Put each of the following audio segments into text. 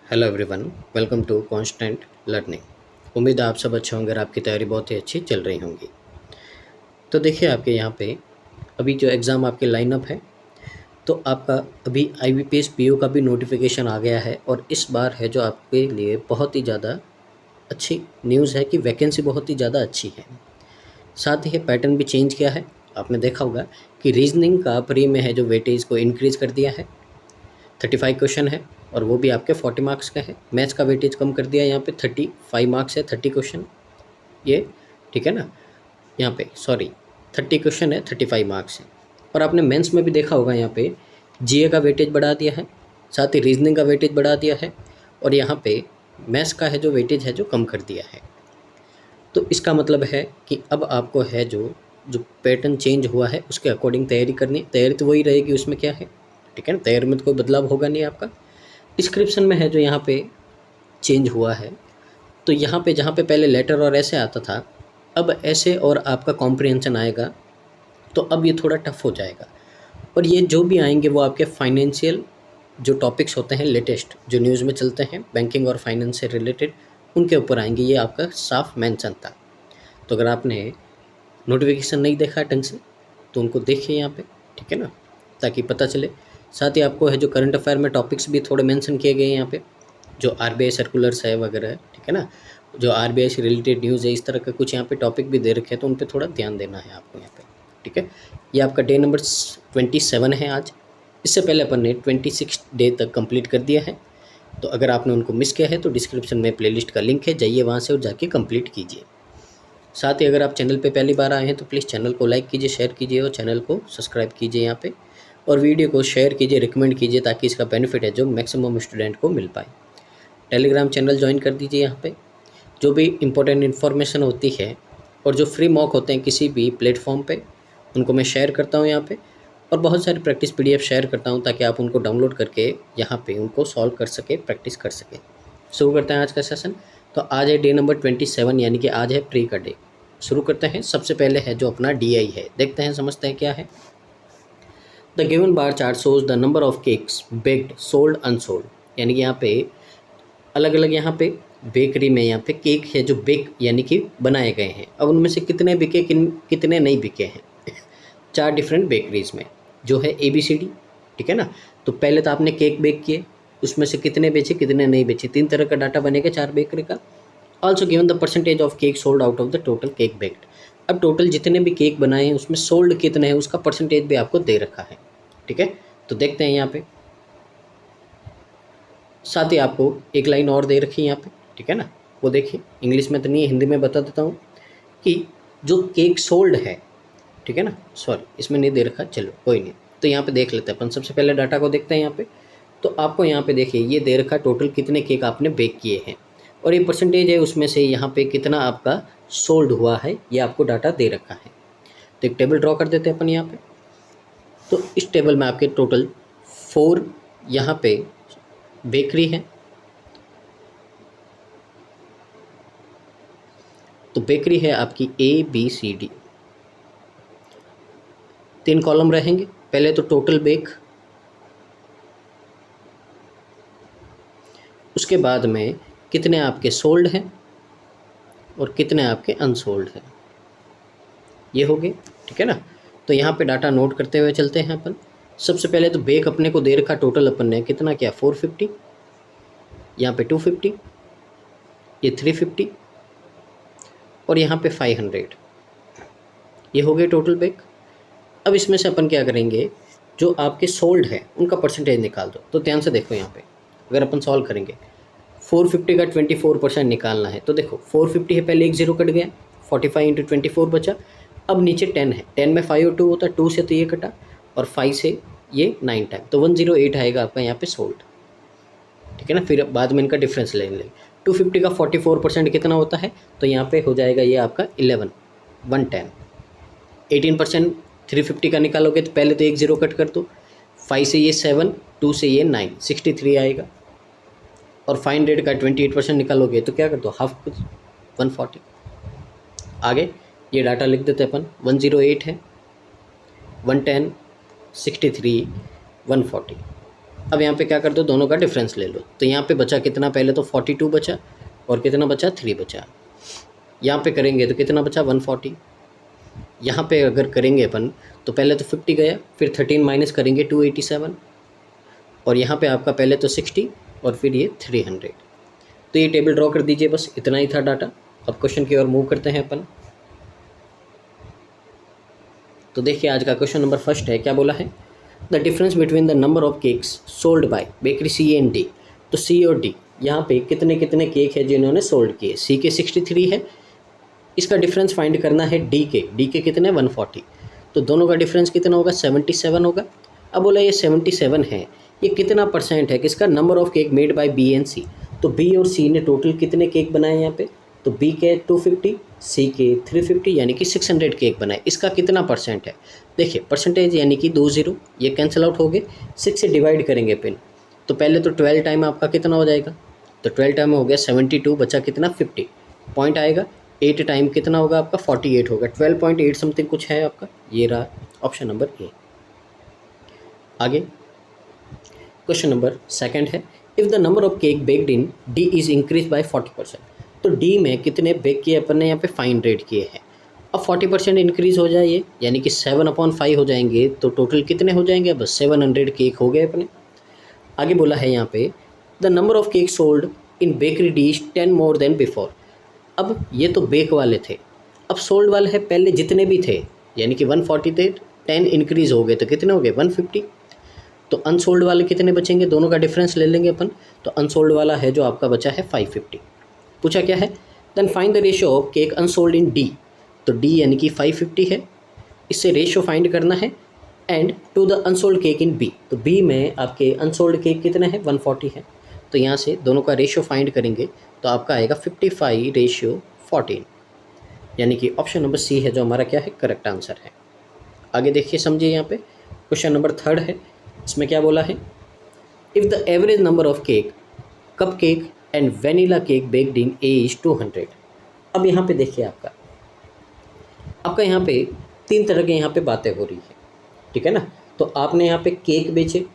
Hello everyone, welcome to constant learning. उम्मीद है आप सब अच्छे होंगे और आपकी तैयारी बहुत ही अच्छी चल रही होंगी। तो देखिए आपके यहाँ पे अभी जो एग्ज़ाम आपके लाइनअप है, तो आपका अभी आईबीपीएस पीओ का भी नोटिफिकेशन आ गया है और इस बार है जो आपके लिए बहुत ही ज़्यादा अच्छी न्यूज़ है कि वैकेंसी बहुत ही ज़्यादा अच्छी है। साथ ही पैटर्न भी चेंज किया है। आपने देखा होगा कि रीजनिंग का प्री में है जो वेटेज को इंक्रीज़ कर दिया है। 35 क्वेश्चन है और वो भी आपके 40 मार्क्स का है। मैथ्स का वेटेज कम कर दिया, यहाँ पे 35 मार्क्स है, 30 क्वेश्चन ये, ठीक है ना। यहाँ पे सॉरी 30 क्वेश्चन है, 35 मार्क्स है। और आपने मेंस में भी देखा होगा, यहाँ पे जीए का वेटेज बढ़ा दिया है, साथ ही रीजनिंग का वेटेज बढ़ा दिया है और यहाँ पे मैथ्स का है जो वेटेज है जो कम कर दिया है। तो इसका मतलब है कि अब आपको है जो जो पैटर्न चेंज हुआ है उसके अकॉर्डिंग तैयारी करनी। तैयारी तो वही रहेगी, उसमें क्या है, ठीक है ना। तैयारी में तो कोई बदलाव होगा नहीं आपका। डिस्क्रिप्शन में है जो यहाँ पे चेंज हुआ है, तो यहाँ पे जहाँ पे पहले लेटर और ऐसे आता था, अब ऐसे और आपका कॉम्प्रिहेंशन आएगा। तो अब ये थोड़ा टफ हो जाएगा और ये जो भी आएंगे वो आपके फाइनेंशियल जो टॉपिक्स होते हैं, लेटेस्ट जो न्यूज़ में चलते हैं बैंकिंग और फाइनेंस से रिलेटेड, उनके ऊपर आएंगे। ये आपका साफ मेंशन था। तो अगर आपने नोटिफिकेशन नहीं देखा ढंग से तो उनको देखिए यहाँ पे, ठीक है ना, ताकि पता चले। साथ ही आपको है जो करंट अफेयर में टॉपिक्स भी थोड़े मेंशन किए गए हैं यहाँ पे, जो आरबीआई सर्कुलर्स है वगैरह है, ठीक है ना, जो आरबीआई से रिलेटेड न्यूज़ है, इस तरह का कुछ यहाँ पे टॉपिक भी दे रखे हैं, तो उन पर थोड़ा ध्यान देना है आपको यहाँ पे, ठीक है। ये आपका डे नंबर 27 है आज। इससे पहले अपन ने 26 डे तक कंप्लीट कर दिया है। तो अगर आपने उनको मिस किया है तो डिस्क्रिप्शन में प्लेलिस्ट का लिंक है, जाइए वहाँ से और जाके कंप्लीट कीजिए। साथ ही अगर आप चैनल पे पहली बार आए हैं तो प्लीज़ चैनल को लाइक कीजिए, शेयर कीजिए और चैनल को सब्सक्राइब कीजिए यहाँ पे, और वीडियो को शेयर कीजिए, रिकमेंड कीजिए, ताकि इसका बेनिफिट है जो मैक्सिमम स्टूडेंट को मिल पाए। टेलीग्राम चैनल ज्वाइन कर दीजिए। यहाँ पे जो भी इम्पोर्टेंट इन्फॉर्मेशन होती है और जो फ्री मॉक होते हैं किसी भी प्लेटफॉर्म पे, उनको मैं शेयर करता हूँ यहाँ पे, और बहुत सारी प्रैक्टिस पीडीएफ शेयर करता हूँ ताकि आप उनको डाउनलोड करके यहाँ पे उनको सॉल्व कर सके, प्रैक्टिस कर सके। शुरू करते हैं आज का सेशन। तो आज है डे नंबर 27, यानी कि आज है प्री का डे। शुरू करते हैं। सबसे पहले है जो अपना डीआई है, देखते हैं समझते हैं क्या है। The given bar chart shows the number of cakes baked, sold, unsold, यानी कि यहाँ पे अलग अलग यहाँ पे बेकरी में यहाँ पे केक है जो बेक यानी कि बनाए गए हैं। अब उनमें से कितने बिके, कितने नहीं बिके हैं। 4 डिफरेंट बेकरीज में जो है ABCD, ठीक है ना। तो पहले तो आपने केक बेक किए, उसमें से कितने बेचे कितने नहीं बेचे, 3 तरह का डाटा बनेगा 4 बेकरी का। Also given the percentage of cake sold out of the total cake baked. अब टोटल जितने भी केक बनाए हैं उसमें सोल्ड कितने हैं उसका परसेंटेज भी आपको दे रखा है, ठीक है। तो देखते हैं यहाँ पे। साथ ही आपको एक लाइन और दे रखी है यहाँ पे, ठीक है ना, वो देखिए। इंग्लिश में तो नहीं है, हिंदी में बता देता हूँ कि जो केक सोल्ड है, ठीक है ना, सॉरी इसमें नहीं दे रखा, चलो कोई नहीं। तो यहाँ पे देख लेते हैं अपन। सबसे पहले डाटा को देखते हैं यहाँ पे। तो आपको यहाँ पे देखिए ये दे रखा टोटल कितने केक आपने बेक किए हैं और ये परसेंटेज है उसमें से यहाँ पे कितना आपका सोल्ड हुआ है, ये आपको डाटा दे रखा है। तो एक टेबल ड्रॉ कर देते हैं अपन यहाँ पे। तो इस टेबल में आपके टोटल 4 यहाँ पे बेकरी है। तो बेकरी है आपकी ABCD, 3 कॉलम रहेंगे। पहले तो टोटल बेक, उसके बाद में कितने आपके सोल्ड हैं और कितने आपके अनसोल्ड हैं, ये हो गए, ठीक है ना। तो यहाँ पे डाटा नोट करते हुए चलते हैं अपन। सबसे पहले तो बेक अपने को दे रखा टोटल अपन ने कितना क्या, 450, यहाँ पे 250, ये 350 और यहाँ पे 500, ये हो गए टोटल बेक। अब इसमें से अपन क्या करेंगे, जो आपके सोल्ड है उनका परसेंटेज निकाल दो। तो ध्यान से देखो यहाँ पे, अगर अपन सॉल्व करेंगे 450 का 24% निकालना है। तो देखो 450 है, पहले एक जीरो कट गया, 45 इंटू 24 बचा। अब नीचे 10 है, 10 में 5 और 2 होता है, 2 से तो ये कटा और 5 से ये 9 टाइम, तो 108 आएगा आपका यहाँ पे सोल्ड, ठीक है ना। फिर बाद में इनका डिफरेंस ले लेंगे। 250 का 44% कितना होता है, तो यहाँ पे हो जाएगा ये आपका 11, 110। 18% 350 का निकालोगे तो पहले तो एक जीरो कट कर दो, 5 से ये 7, 2 से ये 9, 63 आएगा। और 500 का 28% निकालोगे तो क्या कर दो, हाफ, 140। आगे ये डाटा लिख देते अपन। 108 है, 110, 63, 140। अब यहाँ पे क्या कर दो, दोनों का डिफरेंस ले लो। तो यहाँ पे बचा कितना, पहले तो 42 बचा और कितना बचा 3 बचा। यहाँ पे करेंगे तो कितना बचा 140। यहाँ पे अगर करेंगे अपन तो पहले तो 50 गया, फिर 13 माइनस करेंगे 287, और यहाँ पे आपका पहले तो 60 और फिर ये 300। तो ये टेबल ड्रॉ कर दीजिए, बस इतना ही था डाटा। अब क्वेश्चन की ओर मूव करते हैं अपन। तो देखिए आज का क्वेश्चन नंबर फर्स्ट है, क्या बोला है, the difference between the number of cakes sold by bakery C and D. तो सी और डी यहाँ पे कितने कितने केक है जिन्होंने सोल्ड किए। सी के 63 है, इसका डिफरेंस फाइंड करना है डी के कितने 140। तो दोनों का डिफरेंस कितना होगा 77 होगा। अब बोला ये 77 है, ये कितना परसेंट है किसका, number of cake made by B and C. तो बी और सी ने टोटल कितने केक बनाए यहाँ पे, तो बी के 250, सी के 350, यानी कि 600 केक बनाए। इसका कितना परसेंट है, देखिए परसेंटेज यानी कि 20, ये कैंसिल आउट हो गए। 6 से डिवाइड करेंगे पिन, तो पहले तो 12 टाइम आपका कितना हो जाएगा, तो 12 टाइम हो गया 72, बचा कितना 50 पॉइंट आएगा। 8 टाइम कितना होगा आपका 48 होगा, 12.8 समथिंग कुछ है आपका। ये रहा ऑप्शन नंबर ए। आगे क्वेश्चन नंबर सेकंड है, if the number of cake baked in D is increase by 40%। तो डी में कितने बेक किए अपन ने यहाँ पे फाइन रेट किए हैं। अब 40% इंक्रीज़ हो जाए ये, यानी कि 7/5 हो जाएंगे, तो टोटल कितने हो जाएंगे, बस 700 केक हो गए अपने। आगे बोला है यहाँ पे the number of cake sold in bakery D is 10 more than before. अब ये तो बेक वाले थे, अब सोल्ड वाले है पहले जितने भी थे, यानी कि 140 थे, 10 इंक्रीज़ हो गए तो कितने हो गए 150। तो अनसोल्ड वाले कितने बचेंगे, दोनों का डिफरेंस ले लेंगे अपन। तो अनसोल्ड वाला है जो आपका बचा है 550। पूछा क्या है, then find the ratio of cake unsold in D. तो डी यानी कि 550 है, इससे रेशियो फाइंड करना है, and to the unsold cake in B. तो बी में आपके अनसोल्ड केक कितने हैं 140 है। तो यहाँ से दोनों का रेशियो फाइंड करेंगे तो आपका आएगा 55:14, यानी कि ऑप्शन नंबर सी है जो हमारा क्या है करेक्ट आंसर है। आगे देखिए समझिए, यहाँ पे क्वेश्चन नंबर थर्ड है, इसमें क्या बोला है, if the average number of cake cup cake and vanilla cake baked in A is 200। अब यहाँ पे देखिए आपका यहाँ पे 3 तरह के यहाँ पे बातें हो रही है, ठीक है ना। तो आपने यहाँ पे केक बेचे,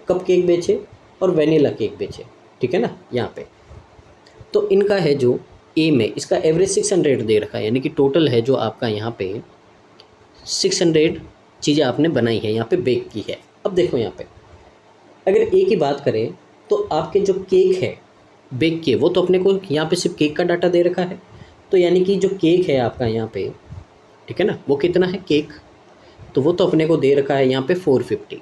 कप केक बेचे और वेनिला केक बेचे, ठीक है ना। यहाँ पे तो इनका है जो ए में इसका एवरेज 600 दे रखा है, यानी कि टोटल है जो आपका यहाँ पे 600 चीज़ें आपने बनाई है, यहाँ पे बेक की है। अब देखो यहाँ पे अगर ए की बात करें तो आपके जो केक है बेक किए वो तो अपने को यहाँ पे सिर्फ केक का डाटा दे रखा है। तो यानी कि जो केक है आपका यहाँ पे, ठीक है ना, वो कितना है केक, तो वो तो अपने को दे रखा है यहाँ पे 450।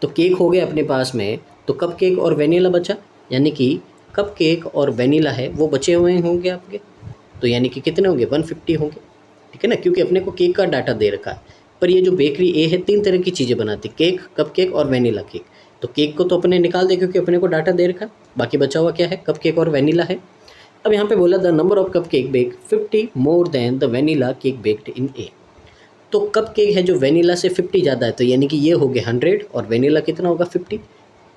तो केक हो गया अपने पास में, तो कप केक और वेनिला बचा, यानी कि कप केक और वेनिला है वो बचे हुए होंगे आपके। तो यानी कि कितने होंगे 150 होंगे, ठीक है ना, क्योंकि अपने को केक का डाटा दे रखा है। पर ये जो बेकरी ए है 3 तरह की चीज़ें बनाती, केक, कप केक और वेनिला केक। तो केक को तो अपने निकाल दे क्योंकि अपने को डाटा दे रखा, बाकी बचा हुआ क्या है कप केक और वेनिला है। अब यहाँ पे बोला the number of cupcake bake 50 more than the vanilla cake baked in A. तो कप केक है जो वेनिला से 50 ज़्यादा है, तो यानी कि ये हो गए 100 और वेनिला कितना होगा 50।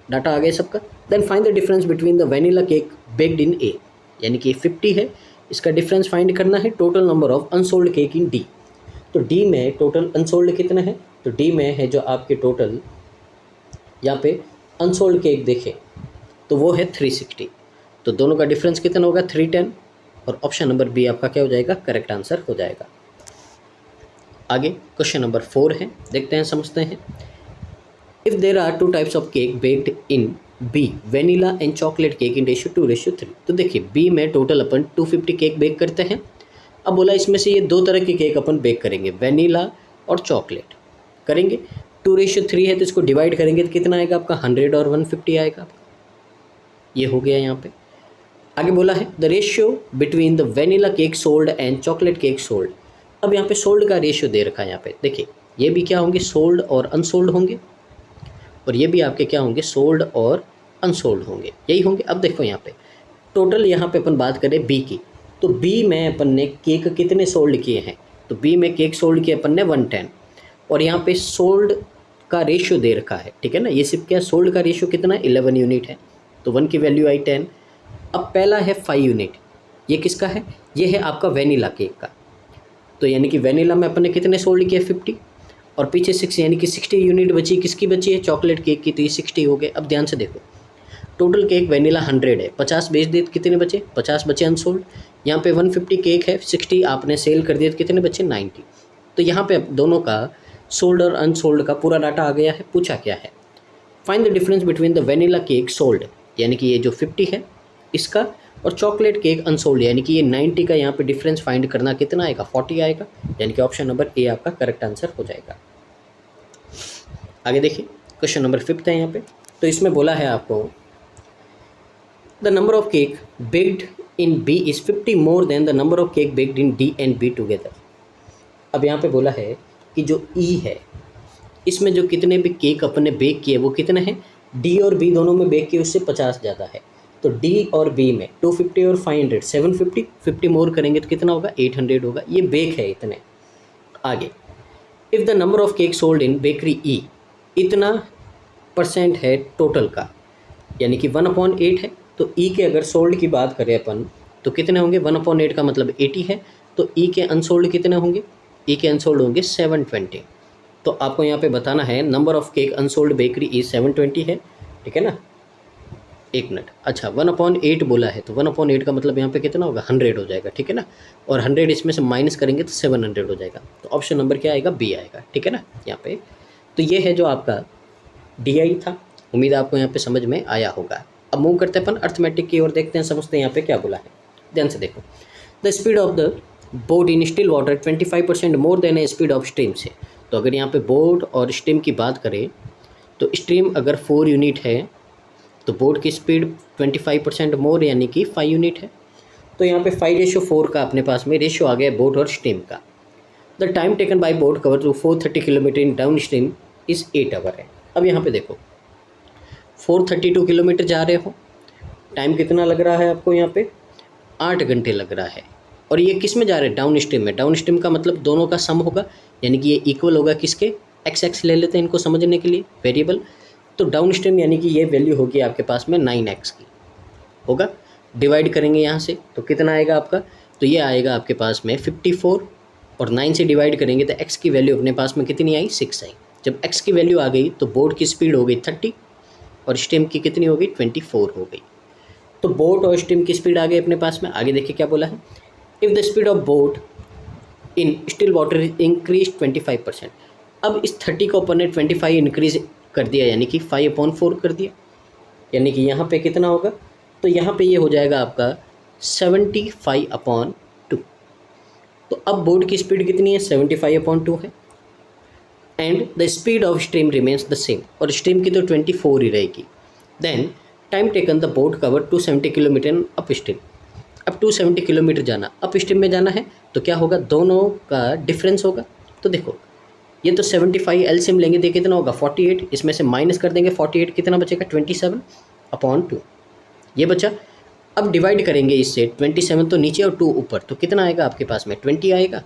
डाटा आ गया सबका। Then find the difference between the vanilla cake baked in A, यानी कि 50 है, इसका डिफरेंस फाइंड करना है total number of unsold cake in D. तो डी में टोटल अनसोल्ड कितना है, तो डी में है जो आपके टोटल यहाँ पे अनसोल्ड केक देखे तो वो है 360। तो दोनों का डिफरेंस कितना होगा 310, और ऑप्शन नंबर बी आपका क्या हो जाएगा करेक्ट आंसर हो जाएगा। आगे क्वेश्चन नंबर 4 है, देखते हैं समझते हैं। If there are 2 types of cake baked in B, vanilla and chocolate cake in ratio 2:3। तो देखिए बी में टोटल अपन 250 केक बेक करते हैं। अब बोला इसमें से ये 2 तरह के केक अपन बेक करेंगे, वेनिला और चॉकलेट करेंगे। 2:3 है तो इसको डिवाइड करेंगे तो कितना आएगा आपका 100 और 150 आएगा आपका, ये हो गया यहाँ पे। आगे बोला है the ratio between the vanilla cake sold and chocolate cake sold. अब यहाँ पे सोल्ड का रेशियो दे रखा है यहाँ पे, देखिए ये भी क्या होंगे सोल्ड और अनसोल्ड होंगे, और ये भी आपके क्या होंगे सोल्ड और अनसोल्ड होंगे, यही होंगे। अब देखो यहाँ पे टोटल यहाँ पे अपन बात करें बी की, तो बी में अपन ने केक कितने सोल्ड किए हैं, तो बी में केक सोल्ड किए अपन ने 110, और यहाँ पे सोल्ड का रेशियो दे रखा है, ठीक है ना। ये सिर्फ क्या सोल्ड का रेशियो कितना 11 यूनिट है, तो 1 की वैल्यू आई 10। अब पहला है 5 यूनिट, ये किसका है, ये है आपका वेनिला केक का। तो यानी कि वेनिला में अपन ने कितने सोल्ड किए 50, और पीछे 6 यानी कि 60 यूनिट बची, किसकी बची है, चॉकलेट केक की, तो ये 60 हो गए। अब ध्यान से देखो, टोटल केक वेनिला 100 है, 50 बेच दिए तो कितने बचे, 50 बचे अनसोल्ड। यहाँ पे 150 केक है, 60 आपने सेल कर दिया तो कितने बचे, 90। तो यहाँ पे दोनों का सोल्ड और अनसोल्ड का पूरा डाटा आ गया है। पूछा क्या है, find the difference between the vanilla cake sold, यानी कि ये जो 50 है इसका, और चॉकलेट केक अनसोल्ड यानी कि ये 90 का। यहाँ पे डिफरेंस फाइंड करना कितना आएगा, 40 आएगा, यानी कि ऑप्शन नंबर ए आपका करेक्ट आंसर हो जाएगा। आगे देखिए, क्वेश्चन नंबर 5 है यहाँ पे। तो इसमें बोला है आपको, the number of cake baked in B is 50 more than the number of cake baked in D and B together. अब यहाँ पे बोला है कि जो ई है इसमें जो कितने भी केक अपने बेक किए वो कितने हैं, डी और बी दोनों में बेक किए उससे 50 ज़्यादा है। तो डी और बी में 250 और 500, 750, 50 मोर करेंगे तो कितना होगा, 800 होगा। ये बेक है इतने। आगे, if the number of cake sold in bakery E, इतना परसेंट है टोटल का, यानी कि 1/8 है। तो ई के अगर सोल्ड की बात करें अपन तो कितने होंगे, 1/8 का मतलब 80 है। तो ई के अनसोल्ड कितने होंगे, ई के अनसोल्ड होंगे 720। तो आपको यहाँ पे बताना है number of cake unsold bakery E 720 है, ठीक है ना। एक मिनट, अच्छा 1/8 बोला है तो 1/8 का मतलब यहाँ पे कितना होगा, 100 हो जाएगा, ठीक है ना। और 100 इसमें से माइनस करेंगे तो 700 हो जाएगा। तो ऑप्शन नंबर क्या आएगा, बी आएगा, ठीक है ना यहाँ पे। तो ये है जो आपका DI था। उम्मीद है आपको यहाँ पे समझ में आया होगा। अब मूव करते हैं अपन अर्थमेटिक की ओर, देखते हैं, समझते हैं यहाँ पे क्या बोला है। ध्यान से देखो, the speed of the boat in still water 25% more than A speed of stream से। तो अगर यहाँ पे बोट और स्ट्रीम की बात करें तो स्ट्रीम अगर 4 यूनिट है तो बोट की स्पीड 25% मोर यानी कि 5 यूनिट है। तो यहाँ पे 5:4 का अपने पास में रेशियो आ गया बोट और स्ट्रीम का। The time taken by boat cover to 430 kilometer in down stream is 8 hour है। अब यहाँ पे देखो 432 किलोमीटर जा रहे हो, टाइम कितना लग रहा है आपको, यहाँ पे 8 घंटे लग रहा है। और ये किस में जा रहे हैं, डाउन स्ट्रीम में। डाउन स्ट्रीम का मतलब दोनों का सम होगा, यानी कि ये इक्वल होगा किसके, x ले लेते हैं इनको समझने के लिए वेरिएबल। तो डाउन स्ट्रीम यानी कि ये वैल्यू होगी आपके पास में 9x की होगा। डिवाइड करेंगे यहाँ से तो कितना आएगा आपका, तो ये आएगा आपके पास में 54, और 9 से डिवाइड करेंगे तो x की वैल्यू अपने पास में कितनी आई, 6 आई। जब x की वैल्यू आ गई तो बोट की स्पीड हो गई 30 और स्ट्रीम की कितनी हो गई, 24 हो गई। तो बोट और स्ट्रीम की स्पीड आ गई अपने पास में। आगे देखिए क्या बोला है, if the speed of boat in still water increase 25%। अब इस 30 को अपन ने 25 इंक्रीज कर दिया, यानी कि 5/4 कर दिया, यानी कि यहाँ पे कितना होगा, तो यहाँ पे ये हो जाएगा आपका 75/2। तो अब बोट की स्पीड कितनी है, 75/2 है। And the speed of stream remains the same, और स्ट्रीम की तो 24 ही रहेगी। Then time taken the boat cover 270 kilometer up stream. अब 270 किलोमीटर जाना, अप स्ट्रीम में जाना है तो क्या होगा, दोनों का डिफरेंस होगा। तो देखो ये तो 75 एलसीएम लेंगे तो कितना होगा, 48, इसमें से माइनस कर देंगे 48, कितना बचेगा, 27/2 ये बचा। अब डिवाइड करेंगे इससे, 27 तो नीचे और 2 ऊपर, तो कितना आएगा आपके पास में, 20 आएगा।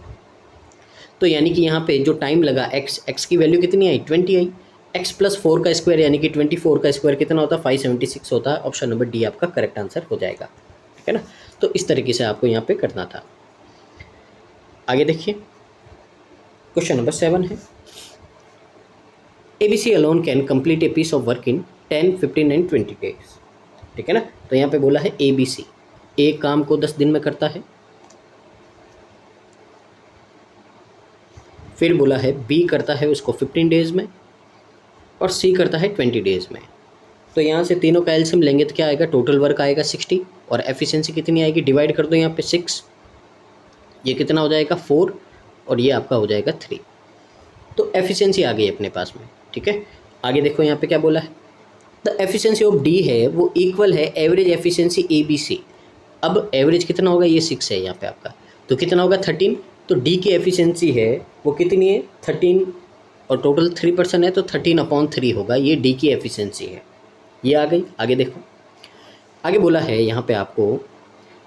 तो यानी कि यहाँ पे जो टाइम लगा x की वैल्यू कितनी आई, 20 आई। x + 4 का स्क्वायर यानी कि 24 का स्क्वायर कितना होता है, 576 होता है। ऑप्शन नंबर डी आपका करेक्ट आंसर हो जाएगा, ठीक है ना। तो इस तरीके से आपको यहाँ पे करना था। आगे देखिए, क्वेश्चन नंबर 7 है, ABC alone can complete a piece of work in 10, 15 and 20 days, ठीक है ना। तो यहाँ पे बोला है ABC, एक काम को 10 दिन में करता है। फिर बोला है B करता है उसको 15 डेज़ में, और C करता है 20 डेज़ में। तो यहाँ से तीनों का एलसीएम लेंगे तो क्या आएगा, टोटल वर्क आएगा 60, और एफिशिएंसी कितनी आएगी, डिवाइड कर दो यहाँ पे 6, ये कितना हो जाएगा 4, और ये आपका हो जाएगा 3। तो एफिशिएंसी आ गई अपने पास में, ठीक है। आगे देखो यहाँ पे क्या बोला है, द एफिशिएंसी ऑफ D है वो इक्वल है एवरेज एफिशिएंसी ABC। अब एवरेज कितना होगा, ये 6 है यहाँ पे आपका, तो कितना होगा 13। तो D की एफिशिएंसी है वो कितनी है, 13, और टोटल 3% है तो 13/3 होगा, ये D की एफिशिएंसी है, ये आ गई। आगे देखो, आगे बोला है यहाँ पे आपको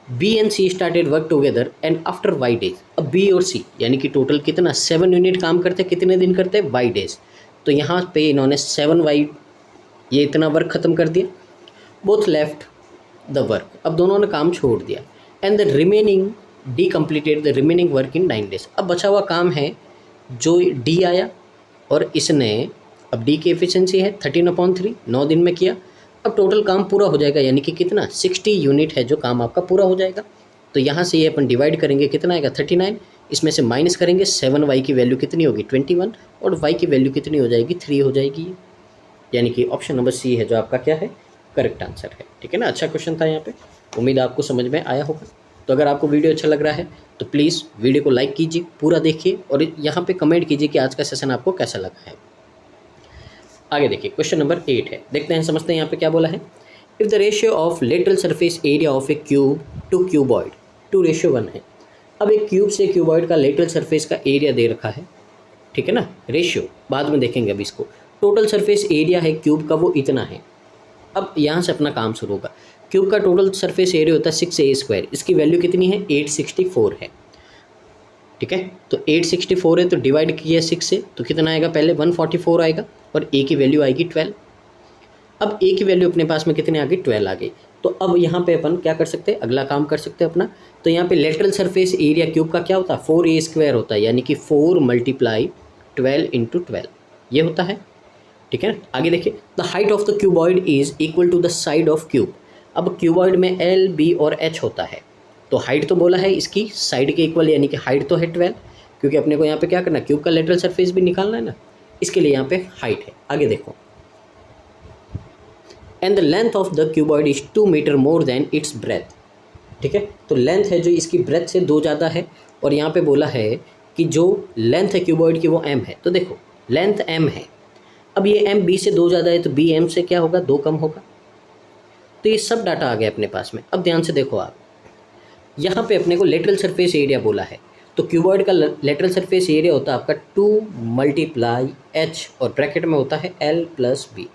B and C started work together and after Y days. अब B और C यानी कि टोटल कितना, 7 यूनिट काम करते, कितने दिन करते, Y डेज। तो यहाँ पे इन्होंने 7Y ये इतना वर्क ख़त्म कर दिया। बोथ लेफ्ट द वर्क, अब दोनों ने काम छोड़ दिया। And the remaining D completed the remaining work in 9 days. अब बचा हुआ काम है जो D आया और इसने, अब डी की एफिशिएंसी है 13/3, 9 दिन में किया। अब टोटल काम पूरा हो जाएगा, यानी कि कितना 60 यूनिट है जो काम आपका पूरा हो जाएगा। तो यहाँ से ये अपन डिवाइड करेंगे, कितना आएगा 39, इसमें से माइनस करेंगे 7, वाई की वैल्यू कितनी होगी 21, और वाई की वैल्यू कितनी हो जाएगी 3 हो जाएगी। यानी कि ऑप्शन नंबर सी है जो आपका क्या है, करेक्ट आंसर है। ठीक है ना, अच्छा क्वेश्चन था यहाँ पे, उम्मीद आपको समझ में आया होगा। तो अगर आपको वीडियो अच्छा लग रहा है तो प्लीज़ वीडियो को लाइक कीजिए, पूरा देखिए, और यहाँ पे कमेंट कीजिए कि आज का सेशन आपको कैसा लगा है। आगे देखिए, क्वेश्चन नंबर 8 है, देखते हैं समझते हैं यहाँ पे क्या बोला है। If the ratio of lateral surface area of A cube two cuboid 2:1 है। अब एक क्यूब से क्यूबॉइड का लेटरल सरफेस का एरिया दे रखा है, ठीक है ना, रेशियो बाद में देखेंगे। अभी इसको टोटल सरफेस एरिया है क्यूब का वो इतना है। अब यहाँ से अपना काम शुरू होगा। क्यूब का टोटल सरफेस एरिया होता है 6a², इसकी वैल्यू कितनी है 864 है। ठीक है, तो 864 है तो डिवाइड किया 6 से, तो कितना आएगा पहले 144 आएगा, और a की वैल्यू आएगी 12। अब a की वैल्यू अपने पास में कितने आ गई 12 आ गई। तो अब यहाँ पे अपन क्या कर सकते हैं, अगला काम कर सकते हैं अपना। तो यहाँ पे लेटरल सरफेस एरिया क्यूब का क्या होता है 4a² होता है, यानी कि 4 × 12 × 12 ये होता है। ठीक है, आगे देखिए, the height of the cuboid is equal to the side of cube. अब क्यूबॉइड में L, B और H होता है, तो हाइट तो बोला है इसकी साइड के इक्वल, यानी कि हाइट तो है 12, क्योंकि अपने को यहाँ पे क्या करना है, क्यूब का लेटरल सरफेस भी निकालना है ना, इसके लिए यहाँ पे हाइट है। आगे देखो, and the length of the cuboid is 2 meter more than its breadth. ठीक है, तो लेंथ है जो इसकी ब्रेथ से 2 ज़्यादा है, और यहाँ पे बोला है कि जो लेंथ है क्यूबॉइड की वो m है। तो देखो लेंथ m है, अब ये m b से 2 ज़्यादा है, तो b m से क्या होगा 2 कम होगा। तो ये सब डाटा आ गया अपने पास में। अब ध्यान से देखो आप, यहाँ पे अपने को लेटरल सरफेस एरिया बोला है, तो क्यूबॉइड का लेटरल सरफेस एरिया होता है आपका 2 × h, और ब्रैकेट में होता है L + b।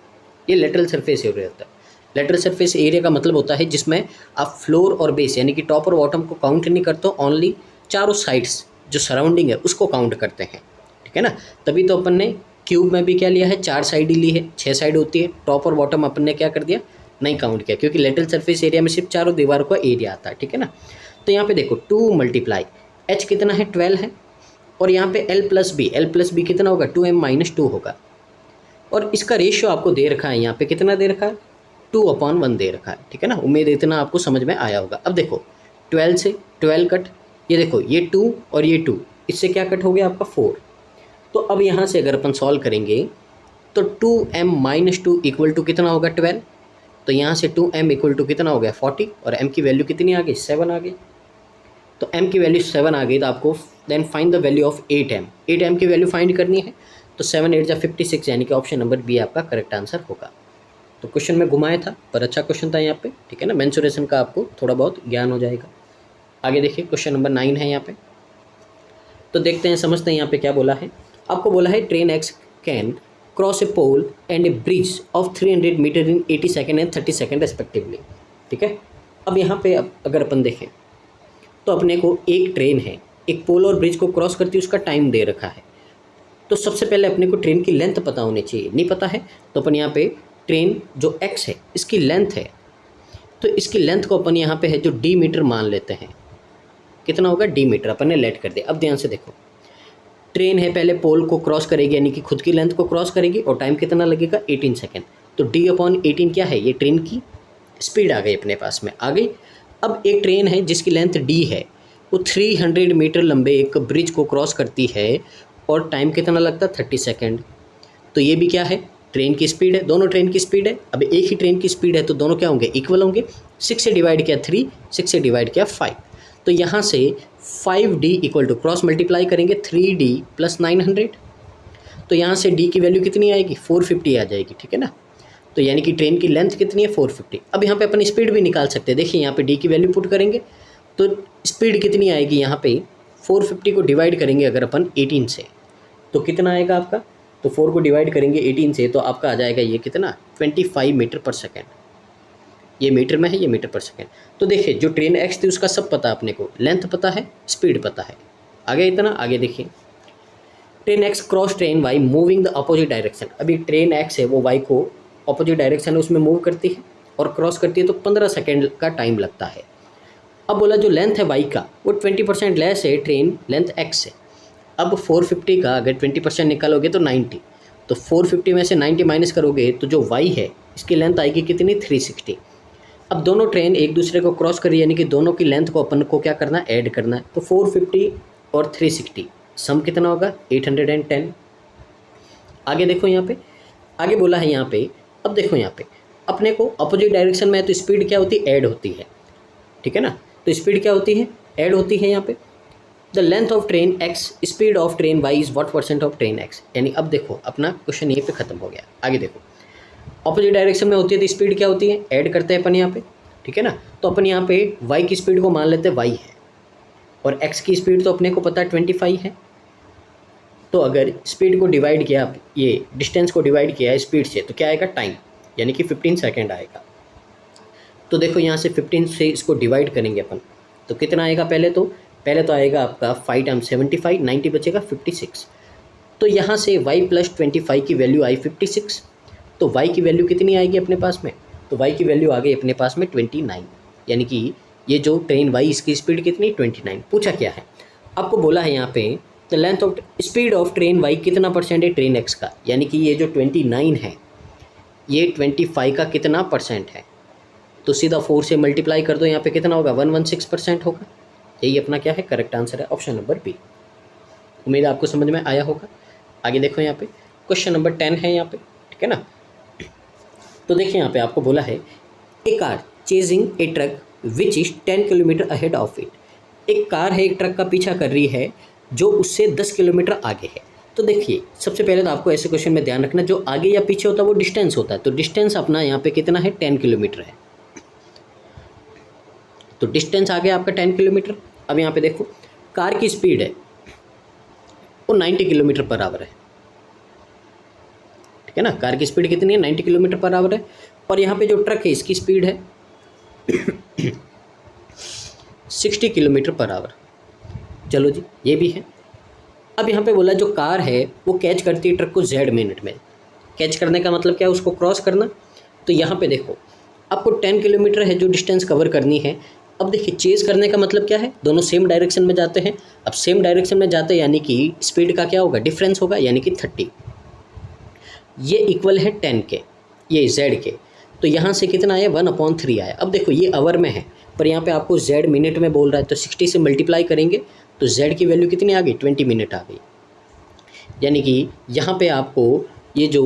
ये लेटरल सरफेस एरिया होता है। लेटरल सरफेस एरिया का मतलब होता है जिसमें आप फ्लोर और बेस, यानी कि टॉप और बॉटम को काउंट नहीं करते, ओनली चारों साइड्स जो सराउंडिंग है उसको काउंट करते हैं। ठीक है ना, तभी तो अपन ने क्यूब में भी क्या लिया है 4 साइड ही ली है, 6 साइड होती है। टॉप और बॉटम अपन ने क्या कर दिया, नहीं काउंट किया, क्योंकि लेटरल सरफेस एरिया में सिर्फ चारों दीवारों का एरिया आता है। ठीक है ना, तो यहाँ पे देखो 2 × h कितना है 12 है, और यहाँ पे L + b कितना होगा 2m - 2 होगा, और इसका रेशियो आपको दे रखा है, यहाँ पे कितना दे रखा है 2/1 दे रखा है। ठीक है ना, उम्मीद इतना आपको समझ में आया होगा। अब देखो 12 से 12 कट, ये देखो ये 2 और ये 2, इससे क्या कट हो गया आपका 4। तो अब यहाँ से अगर अपन सॉल्व करेंगे तो 2m - 2 इक्वल टू कितना होगा 12, तो यहाँ से 2m इक्वल टू कितना हो गया 40, और m की वैल्यू कितनी आ गई 7 आ गई। तो m की वैल्यू 7 आ गई, तो आपको then find the value of 8m की वैल्यू फाइंड करनी है। तो 7 × 8 = 56, यानी कि ऑप्शन नंबर बी आपका करेक्ट आंसर होगा। तो क्वेश्चन में घुमाया था, पर अच्छा क्वेश्चन था यहाँ पे। ठीक है ना, मेंसुरेशन का आपको थोड़ा बहुत ज्ञान हो जाएगा। आगे देखिए, क्वेश्चन नंबर 9 है यहाँ पे, तो देखते हैं समझते हैं यहाँ पे क्या बोला है। आपको बोला है train X can cross a pole and a bridge of 300 meter in 80 second and 30 second respectively. ठीक है, अब यहाँ पे अगर अपन देखें तो अपने को एक ट्रेन है, एक पोल और ब्रिज को क्रॉस करती है, उसका टाइम दे रखा है। तो सबसे पहले अपने को ट्रेन की लेंथ पता होनी चाहिए, नहीं पता है तो अपन यहाँ पे ट्रेन जो x है इसकी लेंथ है, तो इसकी लेंथ को अपन यहाँ पे है जो d मीटर मान लेते हैं। कितना होगा d मीटर, अपन ने लेट कर दिया। अब ध्यान से देखो, ट्रेन है पहले पोल को क्रॉस करेगी, यानी कि खुद की लेंथ को क्रॉस करेगी, और टाइम कितना लगेगा 18 सेकेंड। तो d/18 क्या है, ये ट्रेन की स्पीड आ गई अपने पास में, आ गई। अब एक ट्रेन है जिसकी लेंथ d है, वो 300 मीटर लंबे एक ब्रिज को क्रॉस करती है, और टाइम कितना लगता है 30 सेकेंड। तो ये भी क्या है, ट्रेन की स्पीड है, दोनों ट्रेन की स्पीड है। अब एक ही ट्रेन की स्पीड है तो दोनों क्या होंगे, इक्वल होंगे। 6 से डिवाइड किया 3, 6 से डिवाइड किया 5, तो यहाँ से 5d equal to cross multiply करेंगे 3d + 900, तो यहाँ से d की वैल्यू कितनी आएगी 450 आ जाएगी। ठीक है ना, तो यानी कि ट्रेन की लेंथ कितनी है 450। अब यहाँ पे अपन स्पीड भी निकाल सकते हैं, देखिए यहाँ पे d की वैल्यू पुट करेंगे तो स्पीड कितनी आएगी, यहाँ पे 450 को डिवाइड करेंगे अगर अपन 18 से, तो कितना आएगा आपका, तो 4 को डिवाइड करेंगे 18 से, तो आपका आ जाएगा ये कितना 25 मीटर पर सेकेंड। ये मीटर में है, ये मीटर पर सेकेंड। तो देखिए जो ट्रेन x थी उसका सब पता अपने को, लेंथ पता है, स्पीड पता है। आगे इतना, आगे देखिए train x cross train y moving the opposite direction. अभी ट्रेन x है वो y को अपोजिट डायरेक्शन है उसमें मूव करती है और क्रॉस करती है, तो 15 सेकेंड का टाइम लगता है। अब बोला जो लेंथ है y का वो 20% लेस है ट्रेन लेंथ x से, अब 450 का अगर 20% निकालोगे तो 90, तो 450 में से 90 माइनस करोगे तो जो y है इसकी लेंथ आएगी कितनी, 360। अब दोनों ट्रेन एक दूसरे को क्रॉस करी, यानी कि दोनों की लेंथ को अपन को क्या करना है, ऐड करना है। तो 450 और 360 सम कितना होगा, 810। आगे देखो यहाँ पे, आगे बोला है यहाँ पे, अब देखो यहाँ पे अपने को अपोजिट डायरेक्शन में है तो स्पीड क्या होती है, ऐड होती है, ठीक है ना। तो स्पीड क्या होती है, ऐड होती है यहाँ पे। The length of train x, speed of train y is what percent of train x। यानी अब देखो अपना क्वेश्चन यहीं पे खत्म हो गया। आगे देखो, ऑपोजिट डायरेक्शन में होती है तो स्पीड क्या होती है, ऐड करते हैं अपन यहाँ पे, ठीक है ना। तो अपन यहाँ पे y की स्पीड को मान लेते हैं y है, और x की स्पीड तो अपने को पता है 25 है। तो अगर स्पीड को डिवाइड किया, ये डिस्टेंस को डिवाइड किया स्पीड से, तो क्या आएगा, टाइम, यानी कि 15 सेकेंड आएगा। तो देखो यहाँ से 15 से इसको डिवाइड करेंगे अपन, तो कितना आएगा, पहले तो आएगा आपका 5 टाइम्स 75, 90 बचेगा 56। तो यहाँ से y प्लस 25 की वैल्यू आई 56। तो y की वैल्यू कितनी आएगी अपने पास में, तो y की वैल्यू आ गई अपने पास में 29, यानी कि ये जो ट्रेन y इसकी स्पीड कितनी, 29। पूछा क्या है, आपको बोला है यहाँ पे the length of speed of train y कितना परसेंट है ट्रेन x का, यानी कि ये जो 29 है ये 25 का कितना परसेंट है। तो सीधा 4 से मल्टीप्लाई कर दो, यहाँ पे कितना होगा, 116% होगा। यही अपना क्या है, करेक्ट आंसर है, ऑप्शन नंबर बी। उम्मीद है आपको समझ में आया होगा। आगे देखो यहाँ पे क्वेश्चन नंबर 10 है यहाँ पे, ठीक है ना। तो देखिए यहाँ पे आपको बोला है a car chasing a truck which is 10 kilometre ahead of it. एक कार है, एक ट्रक का पीछा कर रही है जो उससे 10 किलोमीटर आगे है। तो देखिए सबसे पहले तो आपको ऐसे क्वेश्चन में ध्यान रखना, जो आगे या पीछे होता है वो डिस्टेंस होता है। तो डिस्टेंस अपना यहाँ पे कितना है, 10 किलोमीटर है। तो डिस्टेंस आ गया आपका 10 किलोमीटर। अब यहाँ पे देखो कार की स्पीड है वो 90 किलोमीटर पर आवर है, ठीक है ना। कार की स्पीड कितनी है, 90 किलोमीटर पर आवर है। और यहाँ पे जो ट्रक है इसकी स्पीड है 60 किलोमीटर पर आवर। चलो जी, ये भी है। अब यहाँ पे बोला जो कार है वो कैच करती है ट्रक को z मिनट में। कैच करने का मतलब क्या है, उसको क्रॉस करना। तो यहाँ पे देखो आपको 10 किलोमीटर है जो डिस्टेंस कवर करनी है। अब देखिए चेज करने का मतलब क्या है, दोनों सेम डायरेक्शन में जाते हैं। अब सेम डायरेक्शन में जाते हैं यानी कि स्पीड का क्या होगा, डिफरेंस होगा, यानी कि 30। ये इक्वल है 10 के, ये z के। तो यहाँ से कितना आया, 1/3 आया। अब देखो ये आवर में है पर यहाँ पे आपको z मिनट में बोल रहा है, तो 60 से मल्टीप्लाई करेंगे तो z की वैल्यू कितनी आ गई, 20 मिनट आ गई। यानी कि यहाँ पे आपको ये जो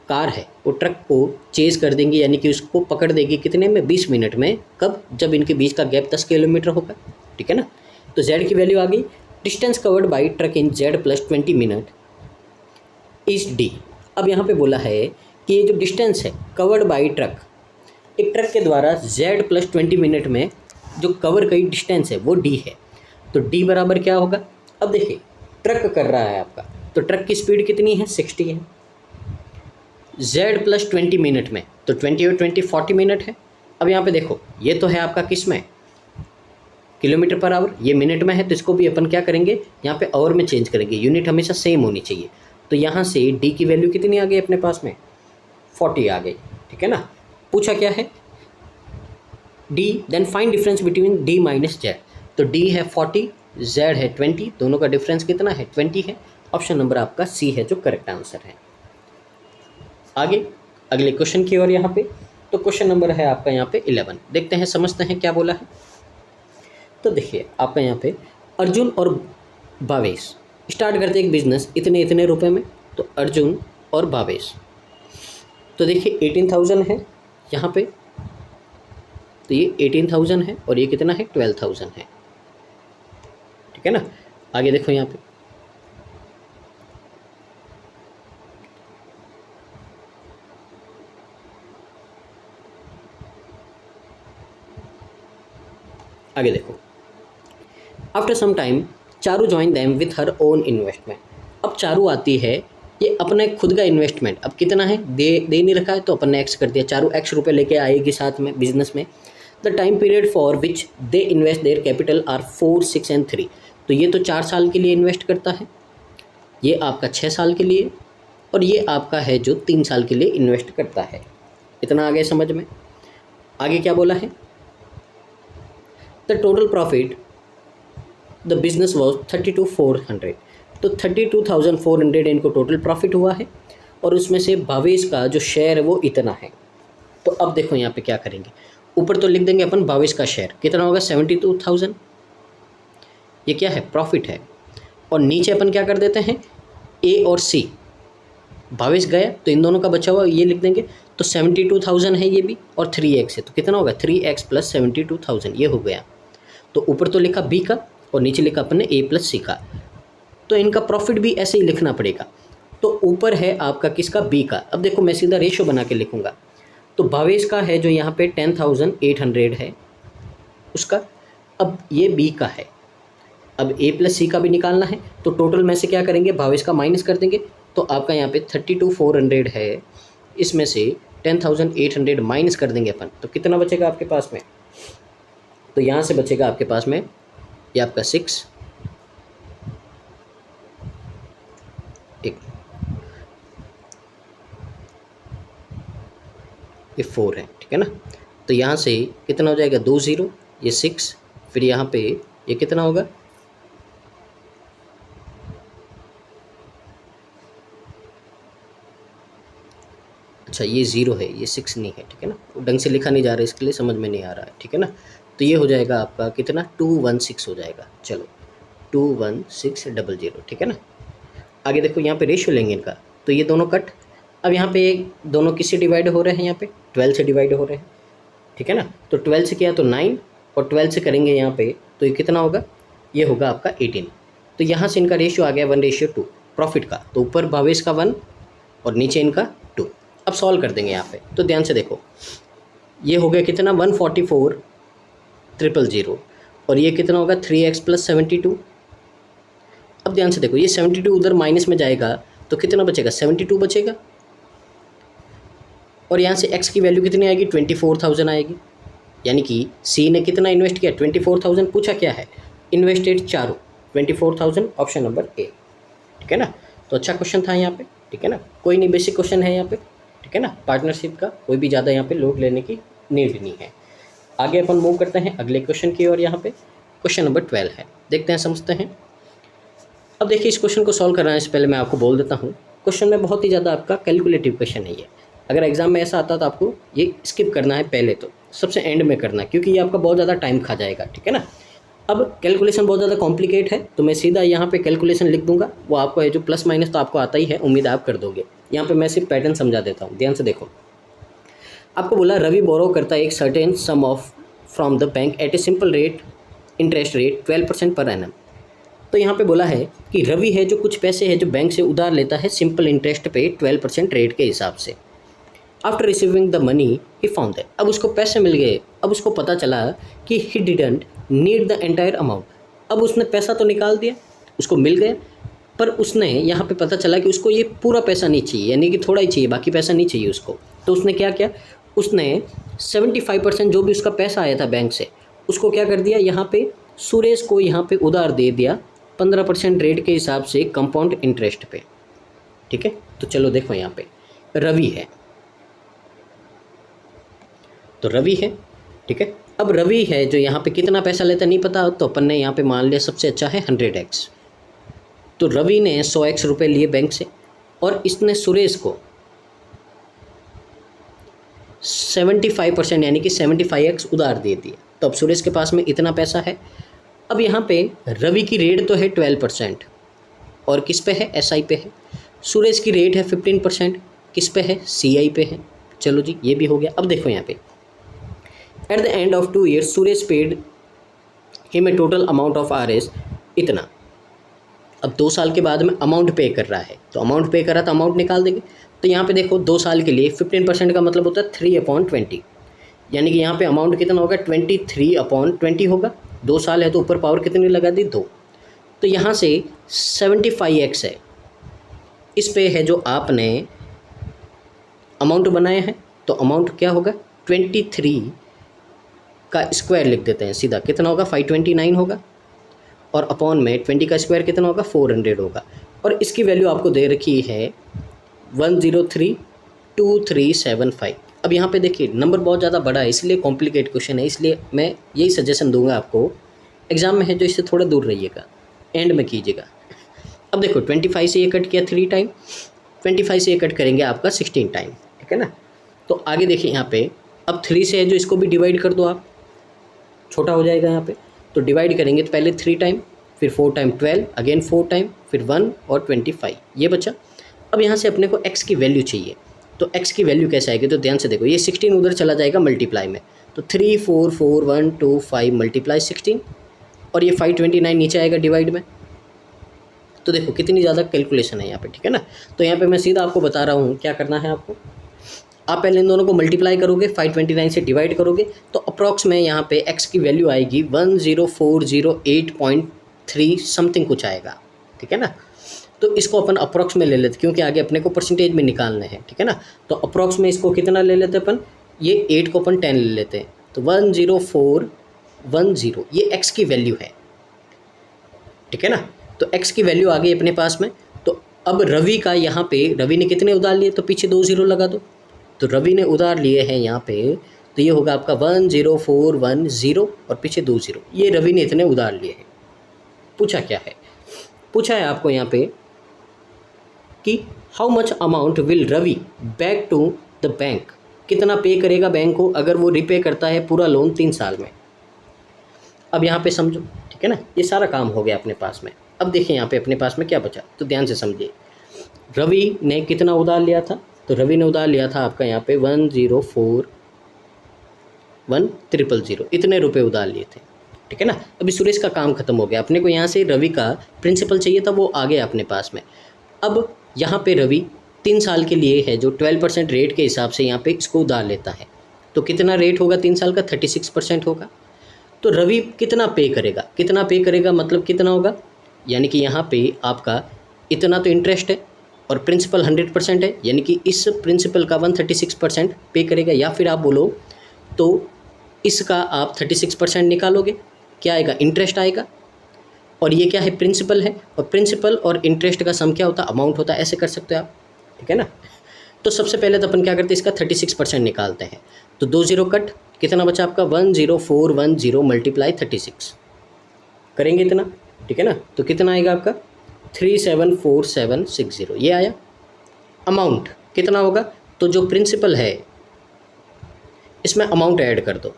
कार है वो ट्रक को चेज कर देंगी, यानी कि उसको पकड़ देगी कितने में, 20 मिनट में। कब, जब इनके बीच का गैप 10 किलोमीटर होगा, ठीक है ना। तो z की वैल्यू आ गई। Distance covered by truck in z plus 20 minute is d। अब यहाँ पे बोला है कि ये जो डिस्टेंस है कवर्ड बाई ट्रक, एक ट्रक के द्वारा z प्लस 20 मिनट में जो कवर कई डिस्टेंस है वो d है। तो d बराबर क्या होगा, अब देखिए ट्रक कर रहा है आपका, तो ट्रक की स्पीड कितनी है, 60 है। z प्लस 20 मिनट में, तो 20 और 20 40 मिनट है। अब यहाँ पे देखो ये तो है आपका किस में, किलोमीटर पर आवर, ये मिनट में है, तो इसको भी अपन क्या करेंगे, यहाँ पे आवर में चेंज करेंगे। यूनिट हमेशा सेम होनी चाहिए। तो यहाँ से d की वैल्यू कितनी आ गई अपने पास में, 40 आ गई, ठीक है ना। पूछा क्या है, d, then find difference between d minus z। तो d है 40, z है 20, दोनों का डिफरेंस कितना है, 20 है। ऑप्शन नंबर आपका सी है जो करेक्ट आंसर है। आगे अगले क्वेश्चन की ओर यहाँ पे, तो क्वेश्चन नंबर है आपका यहाँ पे 11। देखते हैं, समझते हैं क्या बोला है। तो देखिए आपका यहाँ पे अर्जुन और भावेश स्टार्ट करते एक बिजनेस इतने इतने रुपए में। तो अर्जुन और भावेश, तो देखिए 18,000 है यहाँ पे, तो ये 18,000 है और ये कितना है, 12,000 है, ठीक है ना। आगे देखो यहाँ पे आगे देखो, after some time Charu join them with her own investment. अब चारू आती है, ये अपना खुद का इन्वेस्टमेंट, अब कितना है, दे नहीं रखा है तो अपन ने एक्स कर दिया। चारू x रुपये लेके आएगी साथ में बिजनेस में। The time period for which they invest their capital R 4, 6 and 3। तो ये तो 4 साल के लिए इन्वेस्ट करता है, ये आपका 6 साल के लिए, और ये आपका है जो 3 साल के लिए इन्वेस्ट करता है। इतना आ गया समझ में। आगे क्या बोला है, the total profit the business was 32,400। तो 32,400 इनको टोटल प्रॉफिट हुआ है और उसमें से भावेश का जो शेयर है वो इतना है। तो अब देखो यहाँ पे क्या करेंगे, ऊपर तो लिख देंगे अपन भावेश का शेयर कितना होगा 72,000, ये क्या है प्रॉफिट है। और नीचे अपन क्या कर देते हैं ए और सी, भावेश गया तो इन दोनों का बचा हुआ ये लिख देंगे। तो 72,000 है ये भी और 3x है तो कितना होगा 3x + 72,000 ये हो गया। तो ऊपर तो लिखा b का और नीचे लिखा अपन ने a + c का, तो इनका प्रॉफिट भी ऐसे ही लिखना पड़ेगा। तो ऊपर है आपका किसका b का। अब देखो मैं सीधा रेशियो बना के लिखूंगा। तो भावेश का है जो यहाँ पे 10,800 है उसका, अब ये b का है, अब a + c का भी निकालना है। तो टोटल में से क्या करेंगे भावेश का माइनस कर देंगे। तो आपका यहाँ पे 32,400 है, इसमें से 10,800 माइनस कर देंगे अपन, तो कितना बचेगा आपके पास में। तो यहाँ से बचेगा आपके पास में ये आपका 6 ये 4 है, ठीक है ना। तो यहाँ से कितना हो जाएगा 2 0, ये 6, फिर यहाँ पे ये कितना होगा अच्छा ये 0 है ये 6 नहीं है, ठीक है ना, ढंग से लिखा नहीं जा रहा है इसके लिए समझ में नहीं आ रहा है, ठीक है ना। तो ये हो जाएगा आपका कितना 216 हो जाएगा, चलो 21600, ठीक है ना। आगे देखो यहाँ पे रेशियो लेंगे इनका, तो ये दोनों कट। अब यहाँ पे दोनों किससे डिवाइड हो रहे हैं, यहाँ पे 12 से डिवाइड हो रहे हैं, ठीक है ना। तो 12 से किया तो 9 और 12 से करेंगे यहाँ पे तो ये कितना होगा, ये होगा आपका 18। तो यहाँ से इनका रेशियो आ गया 1:2 प्रॉफिट का। तो ऊपर भावेश का 1 और नीचे इनका 2। अब सॉल्व कर देंगे यहाँ पे, तो ध्यान से देखो ये हो गया कितना 144,000 और ये कितना होगा 3x + 72। अब ध्यान से देखो ये 72 उधर माइनस में जाएगा तो कितना बचेगा 72 बचेगा, और यहाँ से x की वैल्यू कितनी आएगी 24,000 आएगी। यानी कि C ने कितना इन्वेस्ट किया 24,000, पूछा क्या है इन्वेस्टेड चारों 24,000, ऑप्शन नंबर ए, ठीक है ना। तो अच्छा क्वेश्चन था यहाँ पे, ठीक है ना, कोई नहीं बेसिक क्वेश्चन है यहाँ पे, ठीक है ना। पार्टनरशिप का कोई भी ज़्यादा यहाँ पे लोड लेने की नीड नहीं है। आगे अपन मूव करते हैं अगले क्वेश्चन की और यहाँ पे क्वेश्चन नंबर 12 है, देखते हैं समझते हैं। अब देखिए इस क्वेश्चन को सॉल्व कराने से पहले मैं आपको बोल देता हूँ क्वेश्चन में बहुत ही ज़्यादा आपका कैलकुलेटिव क्वेश्चन है ये। अगर एग्जाम में ऐसा आता तो आपको ये स्किप करना है, पहले तो सबसे एंड में करना है क्योंकि ये आपका बहुत ज़्यादा टाइम खा जाएगा, ठीक है ना। अब कैलकुलेशन बहुत ज़्यादा कॉम्प्लिकेट है तो मैं सीधा यहाँ पे कैलकुलेशन लिख दूंगा, वो आपको है जो प्लस माइनस तो आपको आता ही है, उम्मीद आप कर दोगे। यहाँ पे मैं सिर्फ पैटर्न समझा देता हूँ, ध्यान से देखो। आपको बोला रवि बोरो करता है एक certain some of from the bank at a simple rate interest rate 12% per annum. तो यहाँ पे बोला है कि रवि है जो कुछ पैसे है जो बैंक से उधार लेता है सिंपल इंटरेस्ट पे 12% रेट के हिसाब से। After receiving the money he found that, अब उसको पैसे मिल गए, अब उसको पता चला कि he didn't need the entire amount. अब उसने पैसा तो निकाल दिया, उसको मिल गया, पर उसने यहाँ पे पता चला कि उसको ये पूरा पैसा नहीं चाहिए, यानी कि थोड़ा ही चाहिए, बाकी पैसा नहीं चाहिए उसको। तो उसने क्या किया, उसने 75% जो भी उसका पैसा आया था बैंक से उसको क्या कर दिया, यहाँ पे सुरेश को यहाँ पे उधार दे दिया 15% रेट के हिसाब से कंपाउंड इंटरेस्ट पे, ठीक है। तो चलो देखो यहाँ पे रवि है, तो रवि है, ठीक है। अब रवि है जो यहाँ पे कितना पैसा लेता नहीं पता, तो अपन ने यहाँ पे मान लिया सबसे अच्छा है 100x। तो रवि ने 100x रुपये लिए बैंक से और इसने सुरेश को 75% यानी कि 75x उधार दे दिया। तो अब सुरेश के पास में इतना पैसा है। अब यहाँ पे रवि की रेट तो है 12% और किस पे है SI पे है। सुरेश की रेट है 15%, किस पे है CI पे है। चलो जी ये भी हो गया। अब देखो यहाँ पे at the end of 2 years Suresh paid him a total amount of RS इतना। अब 2 साल के बाद में अमाउंट पे कर रहा है, तो अमाउंट पे करा तो अमाउंट निकाल देंगे। तो यहाँ पे देखो 2 साल के लिए 15% का मतलब होता है 3/20, यानी कि यहाँ पे अमाउंट कितना होगा 23/20 होगा। 2 साल है तो ऊपर पावर कितनी लगा दी 2। तो यहाँ से 75x है, इस पे है जो आपने अमाउंट बनाया है, तो अमाउंट क्या होगा 23 का स्क्वायर लिख देते हैं सीधा, कितना होगा 529 होगा, और अपॉन में 20 का स्क्वायर कितना होगा 400 होगा। और इसकी वैल्यू आपको दे रखी है 1032375। अब यहाँ पे देखिए नंबर बहुत ज़्यादा बड़ा है इसलिए कॉम्प्लिकेट क्वेश्चन है, इसलिए मैं यही सजेशन दूंगा आपको, एग्ज़ाम में है जो इससे थोड़ा दूर रहिएगा, एंड में कीजिएगा, अब देखो 25 से ये कट किया 3 टाइम, 25 से ये कट करेंगे आपका 16 टाइम, ठीक है ना। तो आगे देखिए यहाँ पे अब 3 से है जो इसको भी डिवाइड कर दो आप, छोटा हो जाएगा यहाँ पे। तो डिवाइड करेंगे तो पहले 3 टाइम, फिर 4 टाइम 12, अगेन 4 टाइम, फिर 1 और 25, ये बचा। अब यहाँ से अपने को x की वैल्यू चाहिए, तो x की वैल्यू कैसे आएगी, तो ध्यान से देखो ये 16 उधर चला जाएगा मल्टीप्लाई में, तो 3 4 4 1 2 5 मल्टीप्लाई 16, और ये 529 नीचे आएगा डिवाइड में। तो देखो कितनी ज़्यादा कैलकुलेशन है यहाँ पे, ठीक है ना। तो यहाँ पे मैं सीधा आपको बता रहा हूँ क्या करना है आपको। आप पहले इन दोनों को मल्टीप्लाई करोगे, 529 से डिवाइड करोगे, तो अप्रॉक्स में यहाँ पे x की वैल्यू आएगी 10408.3 समथिंग कुछ आएगा, ठीक है ना। तो इसको अपन अप्रॉक्स में ले लेते क्योंकि आगे अपने को परसेंटेज में निकालना है, ठीक है ना। तो अप्रॉक्स में इसको कितना ले लेते अपन, ये 8 को अपन 10 ले लेते हैं, तो 10410 ये x की वैल्यू है, ठीक है ना। तो x की वैल्यू आ गई अपने पास में। तो अब रवि का यहाँ पे, रवि ने कितने उधार लिए, तो पीछे 2 0 लगा दो। तो रवि ने उधार लिए हैं यहाँ पे, तो ये होगा आपका 10410 और पीछे 2 0, ये रवि ने इतने उधार लिए हैं। पूछा क्या है, पूछा है आपको यहाँ पे कि how much amount will Ravi back to the bank, कितना पे करेगा बैंक को अगर वो रिपे करता है पूरा लोन 3 साल में। अब यहाँ पे समझो, ठीक है ना, ये सारा काम हो गया अपने पास में। अब देखिए यहाँ पे अपने पास में क्या बचा, तो ध्यान से समझिए। रवि ने कितना उधार लिया था, तो रवि ने उधार लिया था आपका यहाँ पे 1041000, इतने रुपए उधार लिए थे, ठीक है ना। अभी सुरेश का काम खत्म हो गया, अपने को यहाँ से रवि का प्रिंसिपल चाहिए था, वो आ गया अपने पास में। अब यहाँ पे रवि 3 साल के लिए है जो 12% रेट के हिसाब से यहाँ पे इसको उधार लेता है, तो कितना रेट होगा 3 साल का, 36% होगा। तो रवि कितना पे करेगा, कितना पे करेगा मतलब कितना होगा, यानी कि यहाँ पे आपका इतना तो इंटरेस्ट है और प्रिंसिपल 100% है, यानी कि इस प्रिंसिपल का 136% पे करेगा, या फिर आप बोलो तो इसका आप 36% निकालोगे, क्या आएगा, इंटरेस्ट आएगा। और ये क्या है, प्रिंसिपल है, और प्रिंसिपल और इंटरेस्ट का सम क्या होता है, अमाउंट होता है, ऐसे कर सकते हो आप, ठीक है ना। तो सबसे पहले तो अपन क्या करते हैं, इसका 36% निकालते हैं। तो 2 0 कट, कितना बचा आपका 10410 मल्टीप्लाई 36 करेंगे इतना, ठीक है ना। तो कितना आएगा आपका 374760, ये आया। अमाउंट कितना होगा, तो जो प्रिंसिपल है इसमें अमाउंट ऐड कर दो,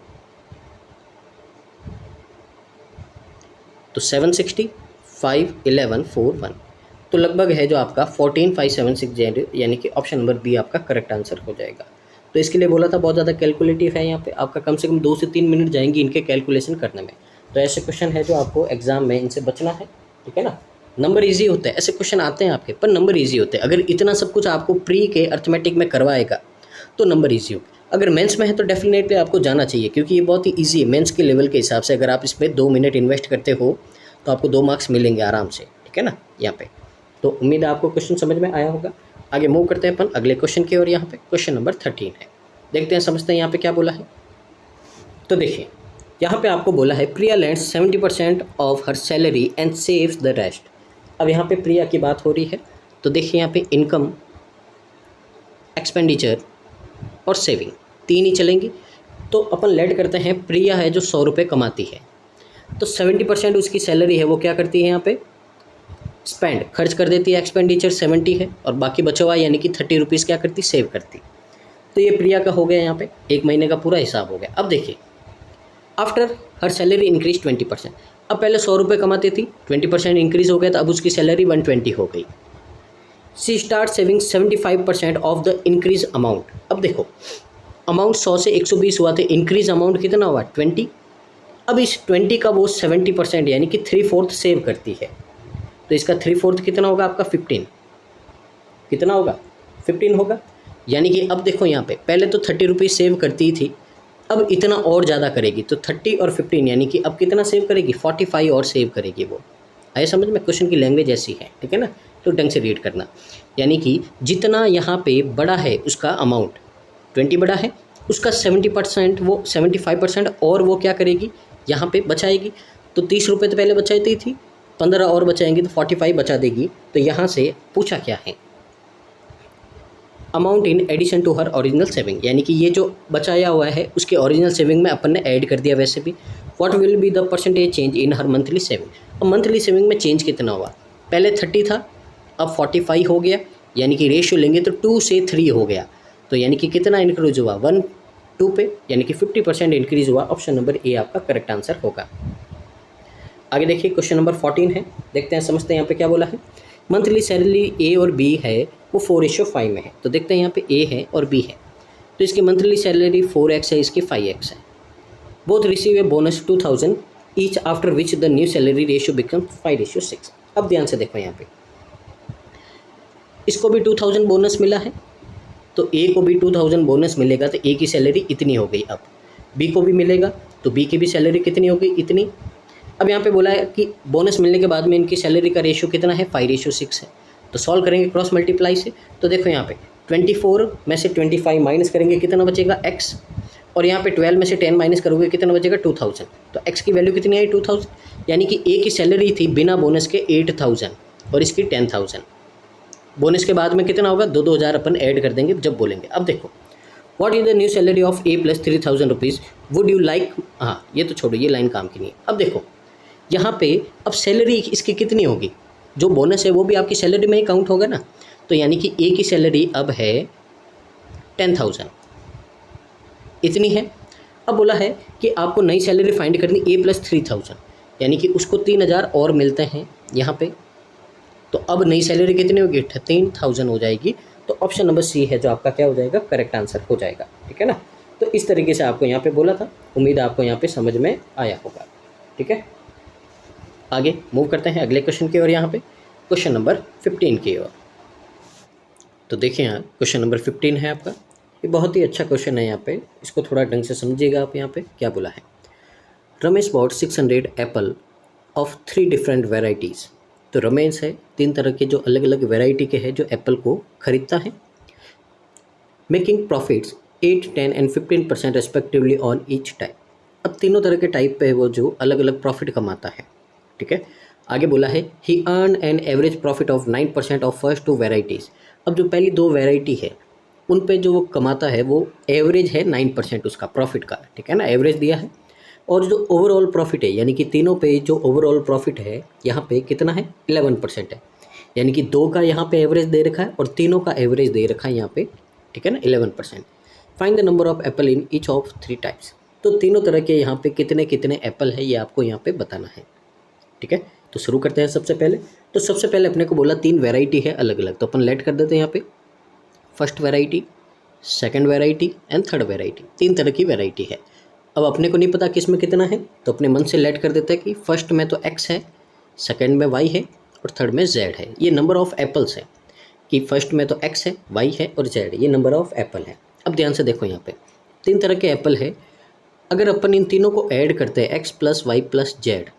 तो 760 51141, तो लगभग है जो आपका 14576, यानी कि ऑप्शन नंबर बी आपका करेक्ट आंसर हो जाएगा। तो इसके लिए बोला था बहुत ज़्यादा कैलकुलेटिव है, यहाँ पे आपका कम से कम 2 से 3 मिनट जाएंगे इनके कैलकुलेशन करने में। तो ऐसे क्वेश्चन है जो आपको एग्जाम में इनसे बचना है, ठीक है ना। नंबर इजी होता है, ऐसे क्वेश्चन आते हैं आपके, पर नंबर इजी होते हैं। अगर इतना सब कुछ आपको प्री के अर्थमेटिक में करवाएगा तो नंबर इजी होगा। अगर मेंस में है तो डेफिनेटली आपको जाना चाहिए, क्योंकि ये बहुत ही इजी है मेंस के लेवल के हिसाब से। अगर आप इसमें 2 मिनट इन्वेस्ट करते हो तो आपको 2 मार्क्स मिलेंगे आराम से, ठीक है ना यहाँ पे। तो उम्मीद है आपको क्वेश्चन समझ में आया होगा। आगे मूव करते हैं अपन अगले क्वेश्चन की ओर। यहाँ पे क्वेश्चन नंबर 13 है, देखते हैं समझते हैं यहाँ पे क्या बोला है। तो देखिए यहाँ पे आपको बोला है Priya lends 70% of her salary and saves the rest. अब यहाँ पे प्रिया की बात हो रही है, तो देखिए यहाँ पे इनकम, एक्सपेंडिचर और सेविंग 3 ही चलेंगी। तो अपन लेट करते हैं प्रिया है जो 100 रुपये कमाती है, तो 70% उसकी सैलरी है वो क्या करती है यहाँ पे, स्पेंड, खर्च कर देती है। एक्सपेंडिचर 70 है और बाकी बचा हुआ यानी कि 30 रुपीज़ क्या करती, सेव करती। तो ये प्रिया का हो गया, यहाँ पे 1 महीने का पूरा हिसाब हो गया। अब देखिए आफ्टर हर सैलरी इंक्रीज 20%, अब पहले 100 रुपये कमाती थी, 20% इंक्रीज़ हो गया, तो अब उसकी सैलरी 120 हो गई। She start saving 75% of the increase amount. अब देखो अमाउंट 100 से 120 हुआ, तो इंक्रीज अमाउंट कितना हुआ, 20। अब इस 20 का वो 70% यानी कि 3/4 सेव करती है, तो इसका 3/4 कितना होगा आपका 15, कितना होगा 15 होगा। यानी कि अब देखो यहाँ पे पहले तो 30 रुपीज़ सेव करती थी, अब इतना और ज़्यादा करेगी, तो 30 और 15 यानी कि अब कितना सेव करेगी, 45 और सेव करेगी वो। आए समझ में, क्वेश्चन की लैंग्वेज ऐसी है, ठीक है ना। तो ढंग से रीड करना, यानी कि जितना यहाँ पे बड़ा है उसका अमाउंट 20 बड़ा है, उसका 70% वो 75% और वो क्या करेगी यहाँ पे बचाएगी। तो 30 रुपये तो पहले बचाती थी, 15 और बचाएंगी तो 45 बचा देगी। तो यहाँ से पूछा क्या है, amount in addition to her original saving, यानी कि ये जो बचाया हुआ है उसके ओरिजिनल सेविंग में अपन ने ऐड कर दिया वैसे भी। What will be the percentage change in her monthly saving, अब मंथली सेविंग में चेंज कितना हुआ, पहले 30 था, अब 45 हो गया, यानी कि रेशियो लेंगे तो 2 से 3 हो गया। तो यानी कि कितना इंक्रीज हुआ, 1 2 पे, यानी कि 50% इंक्रीज हुआ। ऑप्शन नंबर ए आपका करेक्ट आंसर होगा। आगे देखिए क्वेश्चन नंबर 14 है, देखते हैं समझते हैं यहाँ पे क्या बोला है। मंथली सैलरी ए और बी है वो 4:5 में है। तो देखते हैं यहाँ पे ए है और बी है, तो इसकी मंथली सैलरी 4x है, इसकी 5x है। Both receive a bonus 2000 each after which the new salary ratio become 5:6। अब ध्यान से देखो यहाँ पे, इसको भी 2000 बोनस मिला है, तो ए को भी 2000 बोनस मिलेगा, तो ए की सैलरी इतनी हो गई। अब बी को भी मिलेगा, तो बी की भी सैलरी कितनी हो गई, इतनी। अब यहाँ पे बोला है कि बोनस मिलने के बाद में इनकी सैलरी का रेशियो कितना है, 5:6 है। तो सॉल्व करेंगे क्रॉस मल्टीप्लाई से, तो देखो यहाँ पे 24 में से 25 माइनस करेंगे, कितना बचेगा x, और यहाँ पे 12 में से 10 माइनस करोगे, कितना बचेगा 2000। तो x की वैल्यू कितनी आई, 2000, यानी कि ए की सैलरी थी बिना बोनस के 8000 और इसकी 10000। बोनस के बाद में कितना होगा, 2,000 अपन ऐड कर देंगे जब बोलेंगे। अब देखो, what is the new salary of A plus 3000 rupees would you like. हाँ ये तो छोड़ो, ये लाइन काम की नहीं है। अब देखो यहाँ पे अब सैलरी इसकी कितनी होगी, जो बोनस है वो भी आपकी सैलरी में ही काउंट होगा ना। तो यानी कि ए की सैलरी अब है 10,000, इतनी है। अब बोला है कि आपको नई सैलरी फाइंड करनी ए प्लस 3000, यानी कि उसको 3000 और मिलते हैं यहाँ पे। तो अब नई सैलरी कितनी होगी, 13,000 हो जाएगी। तो ऑप्शन नंबर सी है जो आपका क्या हो जाएगा, करेक्ट आंसर हो जाएगा। ठीक है ना। तो इस तरीके से आपको यहाँ पे बोला था, उम्मीद आपको यहाँ पे समझ में आया होगा। ठीक है, आगे मूव करते हैं अगले क्वेश्चन की ओर, यहाँ पे क्वेश्चन नंबर 15 की ओर। तो देखिए यहाँ क्वेश्चन नंबर 15 है आपका, ये बहुत ही अच्छा क्वेश्चन है। यहाँ पे इसको थोड़ा ढंग से समझिएगा आप। यहाँ पे क्या बोला है, Ramesh bought 600 apple of 3 different varieties. तो रमेश है 3 तरह के जो अलग अलग वेराइटी के हैं जो एप्पल को खरीदता है, making profits 8, 10 and 15% respectively on each type. अब तीनों तरह के टाइप पे वो जो अलग अलग प्रॉफिट कमाता है। ठीक है, आगे बोला है he earn an average profit of 9% of first 2 varieties. अब जो पहली 2 वेराइटी है उन पे जो वो कमाता है वो एवरेज है 9% उसका प्रॉफिट का। ठीक है ना, एवरेज दिया है। और जो ओवरऑल प्रॉफिट है, यानी कि तीनों पे जो ओवरऑल प्रॉफिट है यहाँ पे कितना है, 11% है। यानी कि 2 का यहाँ पे एवरेज दे रखा है और तीनों का एवरेज दे रखा है यहाँ पे। ठीक है ना, 11%। Find the number of apple in each of 3 types. तो तीनों तरह के यहाँ पे कितने कितने एप्पल है ये आपको यहाँ पे बताना है। ठीक है, तो शुरू करते हैं सबसे पहले। तो सबसे पहले अपने को बोला 3 वेराइटी है अलग अलग, तो अपन लेट कर देते हैं यहाँ पे first variety, second variety and third variety. 3 तरह की वेराइटी है। अब अपने को नहीं पता किस में कितना है, तो अपने मन से लेट कर देते हैं कि फर्स्ट में तो x है, सेकंड में y है और थर्ड में z है। ये नंबर ऑफ़ एप्पल्स है कि फर्स्ट में तो x है, y है और z है, ये नंबर ऑफ़ एप्पल है। अब ध्यान से देखो यहाँ पे 3 तरह के एप्पल है। अगर अपन इन तीनों को ऐड करते हैं x plus Y plus Z,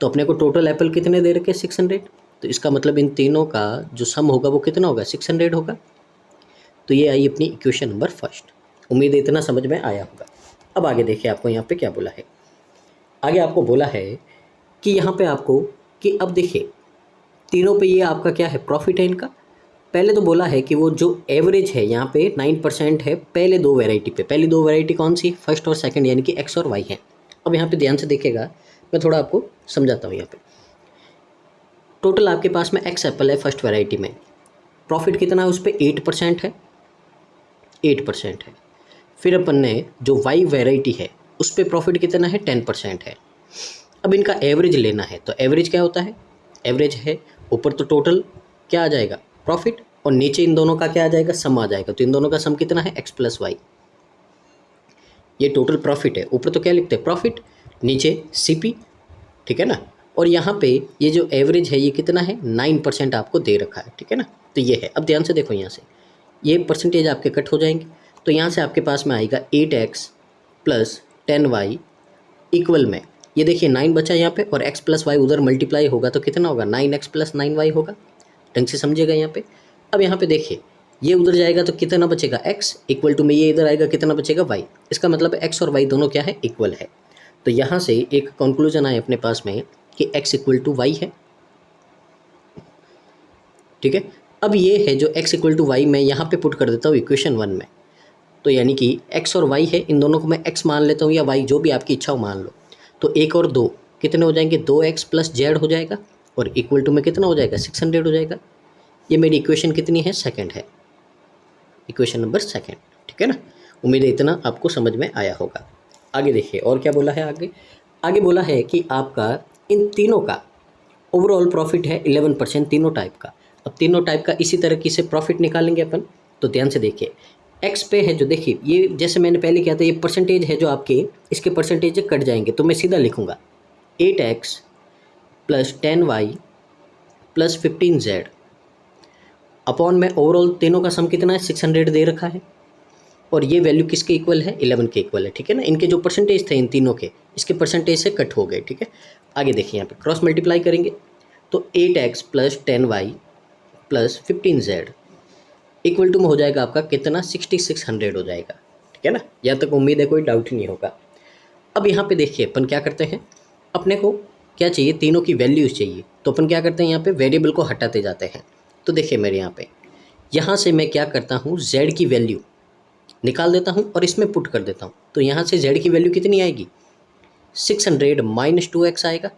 तो अपने को टोटल एप्पल कितने दे रखे, 600। तो इसका मतलब इन तीनों का जो सम होगा वो कितना होगा, 600 होगा। तो ये आई अपनी इक्वेशन नंबर फर्स्ट। उम्मीद है इतना समझ में आया होगा। अब आगे देखिए आपको यहाँ पे क्या बोला है। आगे आपको बोला है कि यहाँ पे आपको कि अब देखिए तीनों पे ये आपका क्या है, प्रॉफिट है इनका। पहले तो बोला है कि वो जो एवरेज है यहाँ पे 9% है पहले 2 वेराइटी पे। पहली 2 वेराइटी कौन सी, फर्स्ट और सेकंड, यानी कि एक्स और वाई है। अब यहाँ पे ध्यान से देखिएगा, मैं थोड़ा आपको समझाता हूँ। यहाँ पे टोटल आपके पास में एक्स एप्पल है फर्स्ट वेराइटी में, प्रॉफिट कितना है उस पर, 8% है, 8% है। फिर अपन ने जो वाई वेराइटी है उस पर प्रॉफिट कितना है, 10% है। अब इनका एवरेज लेना है, तो एवरेज क्या होता है, एवरेज है ऊपर तो टोटल क्या आ जाएगा, प्रॉफिट, और नीचे इन दोनों का क्या आ जाएगा, सम आ जाएगा। तो इन दोनों का सम कितना है, एक्स प्लस वाई। ये टोटल प्रॉफिट है, ऊपर तो क्या लिखते हैं, प्रॉफिट, नीचे सीपी। ठीक है ना। और यहाँ पे ये जो एवरेज है ये कितना है, 9% आपको दे रखा है। ठीक है ना, तो ये है। अब ध्यान से देखो, यहाँ से ये परसेंटेज आपके कट हो जाएंगे। तो यहाँ से आपके पास में आएगा 8x प्लस 10y इक्वल में, ये देखिए 9 बचा यहाँ पे, और x प्लस वाई उधर मल्टीप्लाई होगा तो कितना होगा, 9x प्लस 9y होगा। ढंग से समझिएगा यहाँ पे। अब यहाँ पे देखिए ये उधर जाएगा तो कितना बचेगा, x इक्वल टू में ये इधर आएगा, कितना बचेगा, y। इसका मतलब x और y दोनों क्या है, इक्वल है। तो यहाँ से एक कंक्लूजन आए अपने पास में कि x इक्वल टू वाई है। ठीक है। अब ये है जो x इक्वल टू वाई मैं यहाँ पे पुट कर देता हूँ इक्वेशन 1 में। तो यानी कि x और y है, इन दोनों को मैं x मान लेता हूँ या y, जो भी आपकी इच्छा हो मान लो। तो 1 और 2 कितने हो जाएंगे, 2x प्लस जेड हो जाएगा। और इक्वल टू में कितना हो जाएगा 600 हो जाएगा। ये मेरी इक्वेशन कितनी है, सेकंड है, इक्वेशन नंबर सेकंड, ठीक है ना। उम्मीद है इतना आपको समझ में आया होगा। आगे देखिए और क्या बोला है आगे। आगे बोला है कि आपका इन तीनों का ओवरऑल प्रॉफिट है 11% तीनों टाइप का। अब तीनों टाइप का इसी तरह से प्रॉफिट निकालेंगे अपन। तो ध्यान से देखिए, एक्स पे है जो, देखिए ये जैसे मैंने पहले किया था, ये परसेंटेज है जो आपके, इसके परसेंटेज कट जाएंगे तो मैं सीधा लिखूंगा 8x plus 10y plus 15z upon में ओवरऑल तीनों का सम कितना है 600 दे रखा है, और ये वैल्यू किसके इक्वल है 11 के इक्वल है, ठीक है ना। इनके जो परसेंटेज थे इन तीनों के, इसके परसेंटेज से कट हो गए, ठीक है। आगे देखिए यहाँ पे क्रॉस मल्टीप्लाई करेंगे तो 8x plus 10y plus 15z equal to में हो जाएगा आपका कितना 6600 हो जाएगा, ठीक है ना। यहाँ तक उम्मीद है कोई डाउट ही नहीं होगा। अब यहाँ पे देखिए अपन क्या करते हैं, अपने को क्या चाहिए, तीनों की वैल्यूज चाहिए। तो अपन क्या करते हैं, यहाँ पे वेरिएबल को हटाते जाते हैं। तो देखिए मेरे यहाँ से मैं क्या करता हूँ, z की वैल्यू निकाल देता हूँ और इसमें पुट कर देता हूँ। तो यहाँ से z की वैल्यू कितनी आएगी 600 माइनस 2x आएगा,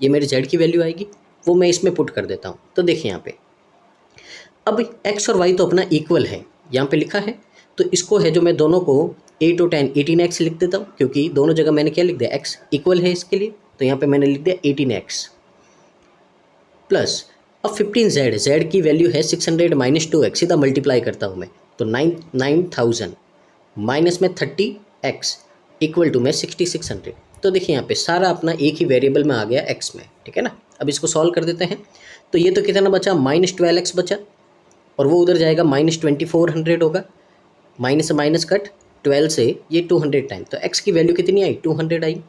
ये मेरी z की वैल्यू आएगी, वो मैं इसमें पुट कर देता हूँ। तो देखिए यहाँ पे अब x और y तो अपना इक्वल है, यहाँ पे लिखा है, तो इसको है जो मैं दोनों को 8 और 10 18x लिख देता हूँ, क्योंकि दोनों जगह मैंने क्या लिख दिया x इक्वल है इसके लिए, तो यहाँ पे मैंने लिख दिया 18x प्लस अब 15z, z की वैल्यू है 600 माइनस 2x, सीधा मल्टीप्लाई करता हूँ मैं, तो 9000 माइनस में 30x इक्वल टू में 6600। तो देखिए यहाँ पे सारा अपना एक ही वेरिएबल में आ गया x में, ठीक है ना। अब इसको सॉल्व कर देते हैं, तो ये तो कितना बचा -12x बचा, और वो उधर जाएगा -2400 होगा, माइनस से माइनस कट 12 से ये 200 टाइम, तो x की वैल्यू कितनी आई 200 आई।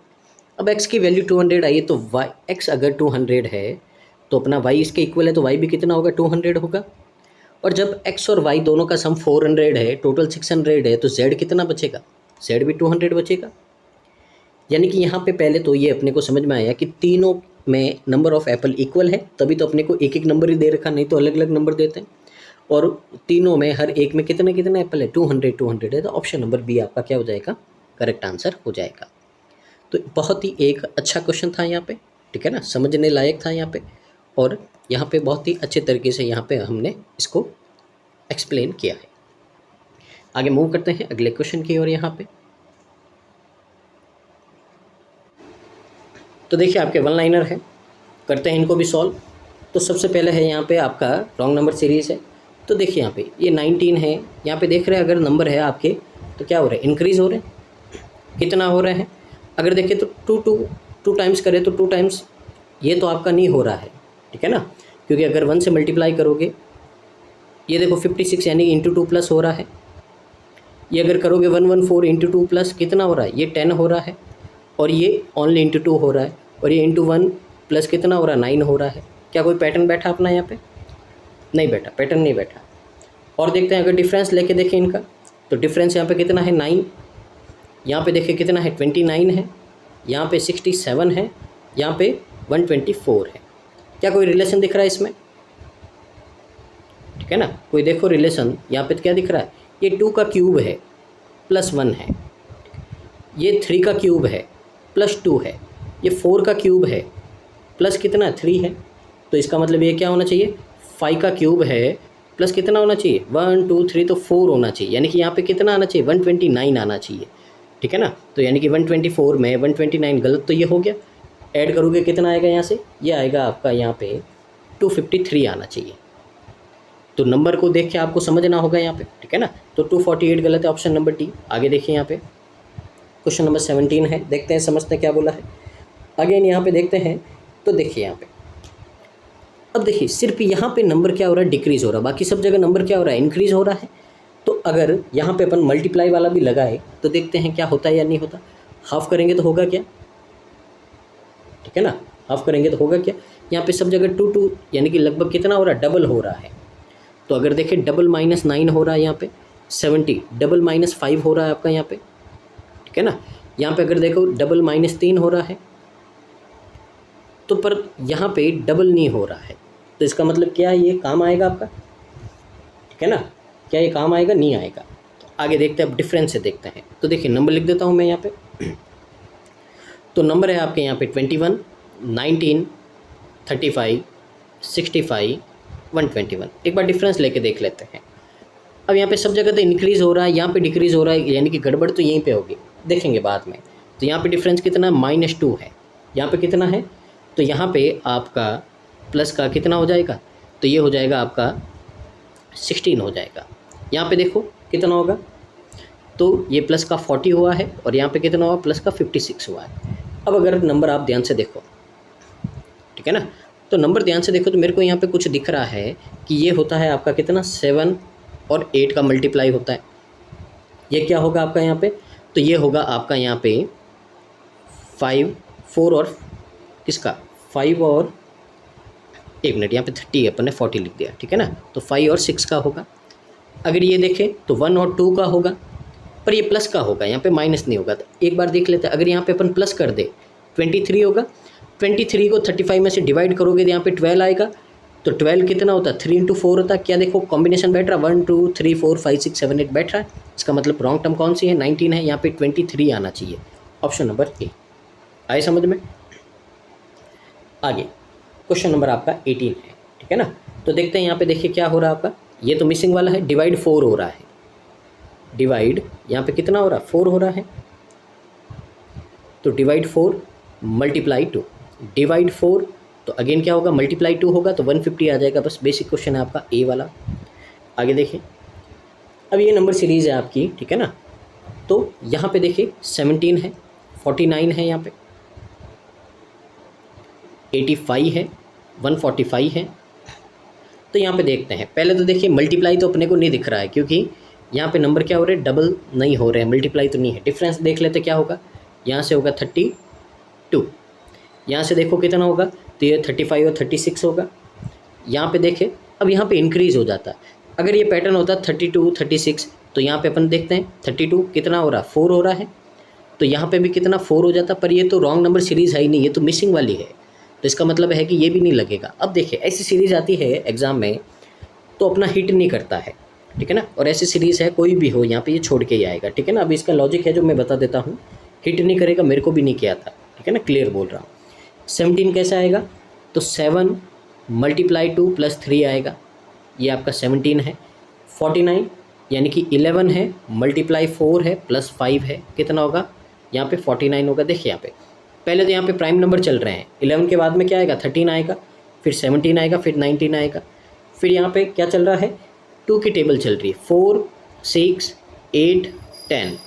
अब x की वैल्यू 200 आई तो x अगर 200 है तो अपना y इसके इक्वल है, तो y भी कितना होगा 200 होगा। और जब x और y दोनों का सम 400 है, टोटल 600 है, तो z कितना बचेगा, z भी 200 बचेगा। यानी कि यहाँ पे पहले तो ये अपने को समझ में आया कि तीनों में नंबर ऑफ एप्पल इक्वल है, तभी तो अपने को एक एक नंबर ही दे रखा, नहीं तो अलग अलग नंबर देते हैं। और तीनों में हर एक में कितने कितने एप्पल है 200 है, तो ऑप्शन नंबर बी आपका क्या हो जाएगा, करेक्ट आंसर हो जाएगा। तो बहुत ही एक अच्छा क्वेश्चन था यहाँ पे, ठीक है ना, समझने लायक था यहाँ पे, और यहाँ पे बहुत ही अच्छे तरीके से यहाँ पे हमने इसको एक्सप्लेन किया है। आगे मूव करते हैं अगले क्वेश्चन की ओर। यहाँ पे तो देखिए आपके वन लाइनर है, करते हैं इनको भी सॉल्व। तो सबसे पहले है यहाँ पे आपका रॉन्ग नंबर सीरीज़ है। तो देखिए यहाँ पे ये 19 है, यहाँ पे देख रहे हैं अगर नंबर है आपके तो क्या हो रहा है, इंक्रीज़ हो रहे हैं, कितना हो रहा है, अगर देखें तो टू टाइम्स करें तो 2 टाइम्स, ये तो आपका नहीं हो रहा है, ठीक है ना, क्योंकि अगर 1 से मल्टीप्लाई करोगे, ये देखो 56 यानी इंटू 2 प्लस हो रहा है। ये अगर करोगे 114 इंटू 2 प्लस कितना हो रहा है, ये 10 हो रहा है, और ये ओनली इंटू 2 हो रहा है, और ये इंटू 1 प्लस कितना हो रहा है 9 हो रहा है। क्या कोई पैटर्न बैठा अपना यहाँ पे, नहीं बैठा, पैटर्न नहीं बैठा। और देखते हैं अगर डिफरेंस लेके देखें इनका, तो डिफरेंस यहाँ पे कितना है 9, यहाँ पे देखिए कितना है 29 है, यहाँ पे 67 है, यहाँ पे 124 है। क्या कोई रिलेशन दिख रहा है इसमें, ठीक है ना, कोई देखो रिलेशन यहाँ पे क्या दिख रहा है, ये 2 का क्यूब है प्लस 1 है, ये 3 का क्यूब है प्लस 2 है, ये 4 का क्यूब है प्लस कितना 3 है। तो इसका मतलब ये क्या होना चाहिए, 5 का क्यूब है प्लस कितना होना चाहिए 1 2 3, तो 4 होना चाहिए, यानी कि यहाँ पे कितना आना चाहिए 129 आना चाहिए, ठीक है ना। तो यानी कि 124 में 129 गलत, तो ये हो गया। ऐड करोगे कितना आएगा यहाँ से, ये आएगा आपका यहाँ पे 253 आना चाहिए। तो नंबर को देख के आपको समझना होगा यहाँ पे, ठीक है ना। तो 248 गलत है, ऑप्शन नंबर डी। आगे देखिए यहाँ पे क्वेश्चन नंबर 17 है, देखते हैं समझते हैं क्या बोला है। अगेन यहाँ पे देखते हैं, तो देखिए यहाँ पे अब देखिए सिर्फ यहाँ पे नंबर क्या हो रहा है, डिक्रीज़ हो रहा है, बाकी सब जगह नंबर क्या हो रहा है, इंक्रीज़ हो रहा है। तो अगर यहाँ पे अपन मल्टीप्लाई वाला भी लगाए तो देखते हैं क्या होता है या नहीं होता। हाफ करेंगे तो होगा क्या, ठीक है ना, हाफ करेंगे तो होगा क्या, यहाँ पे सब जगह 2 2 यानी कि लगभग कितना हो रहा है, डबल हो रहा है। तो अगर देखें डबल -9 हो रहा है यहाँ पे 70, डबल -5 हो रहा है आपका यहाँ पे, ठीक है ना। यहाँ पे अगर देखो डबल -3 हो रहा है, तो पर यहाँ पे डबल नहीं हो रहा है, तो इसका मतलब क्या है, ये काम आएगा आपका, ठीक है ना, क्या ये काम आएगा, नहीं आएगा। तो आगे देखते हैं, अब डिफरेंस से देखते हैं। तो देखिए नंबर लिख देता हूँ मैं यहाँ पे, तो नंबर है आपके यहाँ पे 21, 19, 35, 65, 121। एक बार डिफरेंस लेके देख लेते हैं। अब यहाँ पे सब जगह तो इंक्रीज़ हो रहा है, यहाँ पे डिक्रीज़ हो रहा है, यानी कि गड़बड़ तो यहीं पे होगी, देखेंगे बाद में। तो यहाँ पे डिफरेंस कितना, -2 है। यहाँ पे कितना है, तो यहाँ पे आपका प्लस का कितना हो जाएगा, तो ये हो जाएगा आपका 16 हो जाएगा। यहाँ पे देखो कितना होगा, तो ये प्लस का 40 हुआ है और यहाँ पे कितना हुआ, प्लस का 56 हुआ है। अब अगर नंबर आप ध्यान से देखो, ठीक है ना, तो नंबर ध्यान से देखो तो मेरे को यहाँ पे कुछ दिख रहा है कि ये होता है आपका कितना, 7 और 8 का मल्टीप्लाई होता है। ये क्या होगा आपका यहाँ पे, तो ये होगा आपका यहाँ पे 5, 4 और किसका, 5 और 1 मिनट, यहाँ पे 30 है, अपन ने 40 लिख दिया, ठीक है ना, तो 5 और 6 का होगा। अगर ये देखें तो 1 और 2 का होगा, पर ये प्लस का होगा, यहाँ पे माइनस नहीं होगा। तो एक बार देख लेते हैं, अगर यहाँ पे अपन प्लस कर दे 23 होगा, 23 को 35 में से डिवाइड करोगे तो यहाँ पे 12 आएगा। तो 12 कितना होता है, 3 × 4 होता है। क्या देखो कॉम्बिनेशन बैठ रहा है, 1 2 3 4 5 6 7 8 बैठ रहा है। इसका मतलब रॉन्ग टर्म कौन सी है, 19 है, यहाँ पे 23 आना चाहिए। Option number A. आए समझ में। आगे क्वेश्चन नंबर आपका 18 है, ठीक है ना। तो देखते हैं यहाँ पे, देखिए क्या हो रहा है आपका, ये तो मिसिंग वाला है, डिवाइड 4 हो रहा है, डिवाइड यहाँ पे कितना हो रहा है, 4 हो रहा है। तो डिवाइड 4 मल्टीप्लाई 2, डिवाइड 4 तो अगेन क्या होगा, मल्टीप्लाई 2 होगा, तो 150 आ जाएगा। बस बेसिक क्वेश्चन है आपका ए वाला। आगे देखिए, अब ये नंबर सीरीज़ है आपकी, ठीक है ना। तो यहाँ पे देखिए 17 है, 49 है, यहाँ पे 85 है, 145 है। तो यहाँ पे देखते हैं, पहले तो देखिए मल्टीप्लाई तो अपने को नहीं दिख रहा है, क्योंकि यहाँ पे नंबर क्या हो रहे हैं, डबल नहीं हो रहे हैं, मल्टीप्लाई तो नहीं है। डिफरेंस देख लेते क्या होगा, यहाँ से होगा 32, यहाँ से देखो कितना होगा, तो ये 35 और 36 होगा। यहाँ पे देखें, अब यहाँ पे इंक्रीज़ हो जाता है। अगर ये पैटर्न होता 32 36, तो यहाँ पे अपन देखते हैं 32 कितना हो रहा, 4 हो रहा है, तो यहाँ पे भी कितना 4 हो जाता। पर ये तो रॉन्ग नंबर सीरीज़ है ही नहीं, ये तो मिसिंग वाली है, तो इसका मतलब है कि ये भी नहीं लगेगा। अब देखिए ऐसी सीरीज़ आती है एग्ज़ाम में तो अपना हिट नहीं करता है, ठीक है ना। और ऐसी सीरीज़ है कोई भी हो, यहाँ पे ये छोड़ के ही आएगा, ठीक है ना। अब इसका लॉजिक है जो मैं बता देता हूँ, हिट नहीं करेगा, मेरे को भी नहीं किया था, ठीक है ना, क्लियर बोल रहा हूँ। 17 कैसे आएगा, तो 7 मल्टीप्लाई 2 + 3 आएगा, ये आपका 17 है। 49 यानी कि 11 है, मल्टीप्लाई 4 है, +5 है, कितना होगा, यहाँ पे 49 होगा। देखिए यहाँ पे पहले तो यहाँ पे प्राइम नंबर चल रहे हैं, 11 के बाद में क्या आएगा, 13 आएगा, फिर 17 आएगा, फिर 19 आएगा। फिर यहाँ पे क्या चल रहा है, 2 की टेबल चल रही है, 4 6 8 10।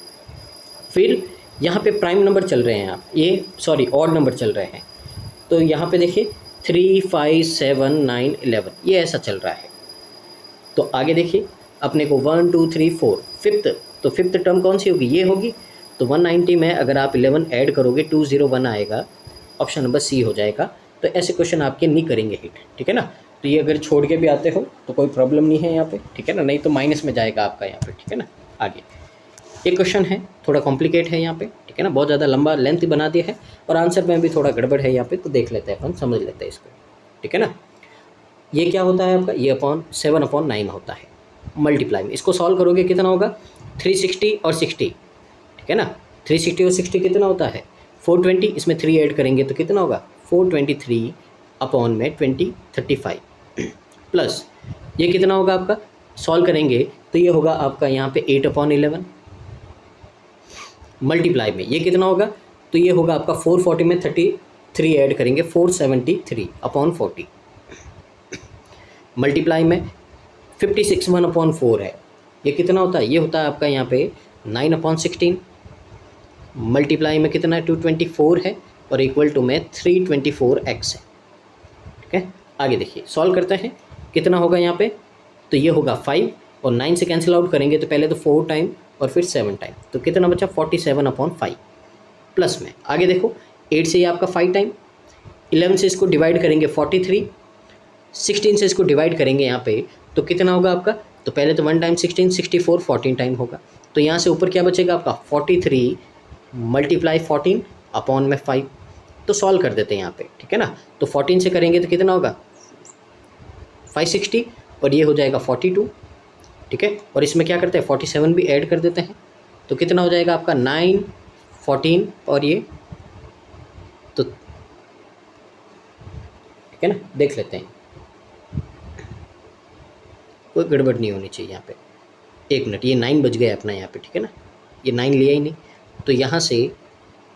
फिर यहाँ पे प्राइम नंबर चल रहे हैं, आप ये सॉरी ऑड नंबर चल रहे हैं। तो यहाँ पे देखिए 3 5 7 9 11, ये ऐसा चल रहा है। तो आगे देखिए अपने को 1 2 3 4 फिफ्थ, तो फिफ्थ टर्म कौन सी होगी, ये होगी। तो 190 में अगर आप 11 ऐड करोगे 201 आएगा, ऑप्शन नंबर सी हो जाएगा। तो ऐसे क्वेश्चन आपके नहीं करेंगे हिट, ठीक है ना। तो ये अगर छोड़ के भी आते हो तो कोई प्रॉब्लम नहीं है यहाँ पे, ठीक है ना, नहीं तो माइनस में जाएगा आपका यहाँ पे, ठीक है ना। आगे एक क्वेश्चन है, थोड़ा कॉम्प्लिकेट है यहाँ पे, ठीक है ना, बहुत ज़्यादा लंबा लेंथ बना दिया है और आंसर में भी थोड़ा गड़बड़ है यहाँ पे, तो देख लेते हैं अपन, समझ लेते हैं इसको, ठीक है ना। ये क्या होता है आपका, ये 7/9 होता है मल्टीप्लाई में। इसको सॉल्व करोगे कितना होगा, 360 और 60, ठीक है ना। 360 और 60 कितना होता है, 420, इसमें 3 ऐड करेंगे तो कितना होगा, 423/20 35 प्लस ये कितना होगा आपका, सॉल्व करेंगे तो ये होगा आपका यहाँ पे 8/11 मल्टीप्लाई में ये कितना होगा, तो ये होगा आपका 440 में 33 ऐड करेंगे, 473/40 मल्टीप्लाई में 56 1/4 है, ये कितना होता है, ये होता है आपका यहाँ पे 9/16 मल्टीप्लाई में कितना है, 224 है और इक्वल टू में 324x है, ठीक है। आगे देखिए सॉल्व करते हैं, कितना होगा यहाँ पे, तो ये होगा 5 और 9 से कैंसिल आउट करेंगे तो पहले तो 4 टाइम और फिर 7 टाइम, तो कितना बचा 47/5 प्लस में। आगे देखो 8 से ये आपका 5 टाइम, 11 से इसको डिवाइड करेंगे 43, 16 से इसको डिवाइड करेंगे यहाँ पे तो कितना होगा आपका, तो पहले तो 1 टाइम 16 64 14 टाइम होगा। तो यहाँ से ऊपर क्या बचेगा आपका 43 मल्टीप्लाई 14/5। तो सॉल्व कर देते हैं यहाँ पे, ठीक है ना। तो 14 से करेंगे तो कितना होगा 560 और ये हो जाएगा 42, ठीक है। और इसमें क्या करते हैं 47 भी ऐड कर देते हैं, तो कितना हो जाएगा आपका 9 14 और ये तो ठीक है ना, देख लेते हैं, कोई गड़बड़ नहीं होनी चाहिए यहाँ पे। 1 मिनट, ये 9 बज गया अपना यहाँ पे, ठीक है ना, ये 9 लिया ही नहीं, तो यहाँ से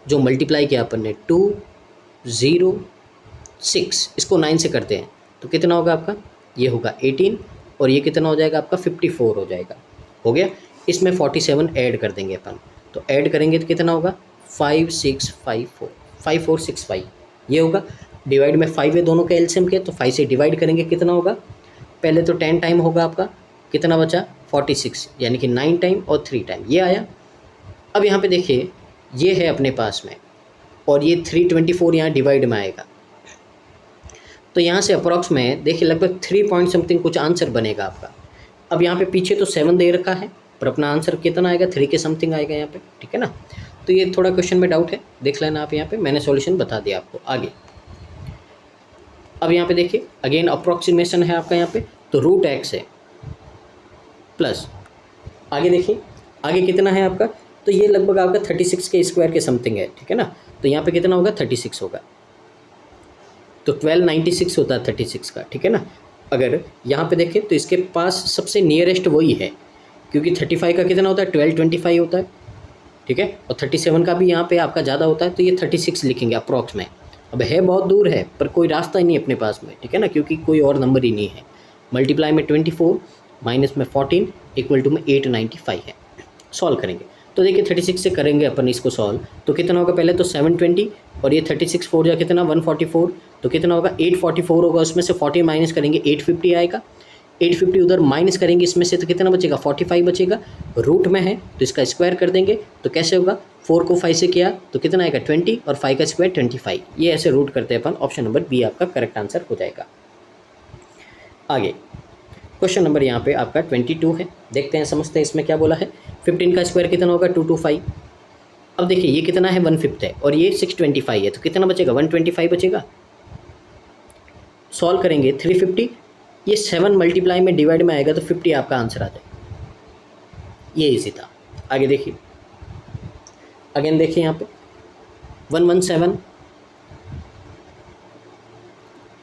जो मल्टीप्लाई किया अपन ने 206, इसको 9 से करते हैं तो कितना होगा आपका, ये होगा 18 और ये कितना हो जाएगा आपका 54 हो जाएगा, हो गया। इसमें 47 ऐड कर देंगे अपन, तो ऐड करेंगे तो कितना होगा 5654, 5465 ये होगा। डिवाइड में 5 है दोनों के एलसीएम के, तो 5 से डिवाइड करेंगे कितना होगा, पहले तो 10 टाइम होगा आपका, कितना बचा 46, यानी कि 9 टाइम और 3 टाइम ये आया। अब यहाँ पे देखिए ये है अपने पास में और ये 324 यहाँ डिवाइड में आएगा, तो यहाँ से अप्रॉक्स में देखिए लगभग 3 पॉइंट समथिंग कुछ आंसर बनेगा आपका। अब यहाँ पे पीछे तो 7 दे रखा है पर अपना आंसर कितना आएगा 3 के समथिंग आएगा यहाँ पे, ठीक है ना। तो ये थोड़ा क्वेश्चन में डाउट है, देख लेना आप, यहाँ पे मैंने सॉल्यूशन बता दिया आपको। आगे अब यहाँ पे देखिए अगेन अप्रॉक्सीमेशन है आपका यहाँ पे, तो √x है प्लस, आगे देखिए आगे कितना है आपका, तो ये लगभग आपका 36 के स्क्वायर के समथिंग है, ठीक है ना। तो यहाँ पे कितना होगा 36 होगा, तो 1296 होता है 36 का, ठीक है ना। अगर यहाँ पे देखें तो इसके पास सबसे नियरेस्ट वही है, क्योंकि 35 का कितना होता है 1225 होता है, ठीक है, और 37 का भी यहाँ पे आपका ज़्यादा होता है, तो ये 36 लिखेंगे अप्रॉक्स में। अब है बहुत दूर है पर कोई रास्ता ही नहीं अपने पास में, ठीक है ना, क्योंकि कोई और नंबर ही नहीं है। मल्टीप्लाई में 24 माइनस में 14 इक्वल टू में 895 है। सॉल्व करेंगे तो देखिए 36 से करेंगे अपन इसको सॉल्व, तो कितना होगा, पहले तो 720 और ये 36 4 जा कितना 144, तो कितना होगा 844 होगा, उसमें से 40 माइनस करेंगे 850 आएगा, 850 उधर माइनस करेंगे इसमें से, तो कितना बचेगा 45 बचेगा। रूट में है तो इसका स्क्वायर कर देंगे, तो कैसे होगा 4 को 5 से किया तो कितना आएगा 20 और 5 का स्क्वायर 25, ये ऐसे रूट करते हैं अपन। ऑप्शन नंबर बी आपका करेक्ट आंसर हो जाएगा। आगे क्वेश्चन नंबर यहाँ पे आपका 22 है, देखते हैं समझते हैं इसमें क्या बोला है। 15 का स्क्वायर कितना होगा 225। अब देखिए ये कितना है 1/5 है और ये 625 है, तो कितना बचेगा 125 बचेगा। सॉल्व करेंगे 350, ये 7 मल्टीप्लाई में डिवाइड में आएगा तो 50 आपका आंसर आ जाएगा, ये इजी था। आगे देखिए अगेन देखिए यहाँ पे 117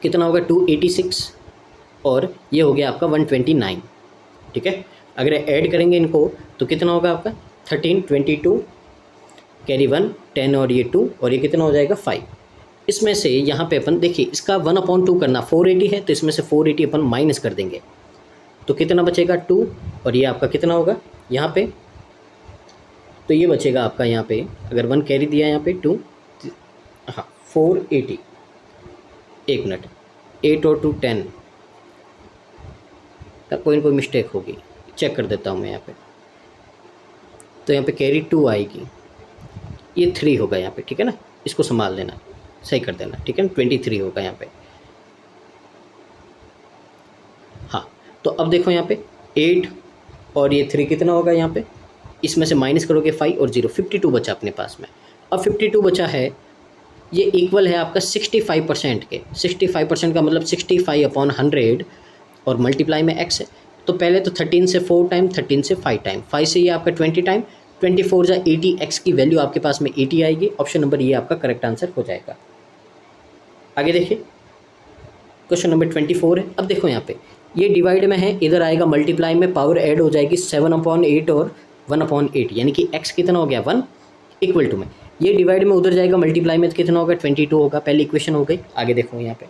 कितना होगा 286 और ये हो गया आपका 129, ठीक है। अगर ऐड करेंगे इनको तो कितना होगा आपका 13 22 कैरी 1 10 और ये 2 और ये कितना हो जाएगा 5। इसमें से यहाँ पे अपन देखिए इसका 1/2 करना 480 है, तो इसमें से 480 अपन माइनस कर देंगे तो कितना बचेगा 2 और ये आपका कितना होगा यहाँ पे, तो ये बचेगा आपका यहाँ पे अगर 1 कैरी दिया यहाँ पे 2, हाँ 480, 1 मिनट 8 और 2 10, कोई ना कोई मिस्टेक होगी, चेक कर देता हूँ मैं यहाँ पे। तो यहाँ पे कैरी 2 आएगी, ये 3 होगा यहाँ पे, ठीक है ना, इसको संभाल लेना, सही कर देना, ठीक है ना, 23 होगा यहाँ पे। हाँ तो अब देखो यहाँ पे 8 और ये 3 कितना होगा यहाँ पे, इसमें से माइनस करोगे 5 और 0, 52 बचा अपने पास में। अब 52 बचा है, ये इक्वल है आपका 65% के, 65% का मतलब 65/100 और मल्टीप्लाई में x है, तो पहले तो 13 से 4 टाइम, 13 से 5 टाइम, 5 से ये आपका 20 टाइम, 24 जा 80, x की वैल्यू आपके पास में 80 आएगी। ऑप्शन नंबर ये आपका करेक्ट आंसर हो जाएगा। आगे देखिए क्वेश्चन नंबर 24 है। अब देखो यहाँ पे ये डिवाइड में है, इधर आएगा मल्टीप्लाई में, पावर ऐड हो जाएगी 7/8 और 1/8, यानी कि x कितना हो गया 1 इक्वल टू में, ये डिवाइड में उधर जाएगा मल्टीप्लाई में तो कितना होगा 22 होगा, पहली इक्वेशन हो गई। आगे देखो यहाँ पे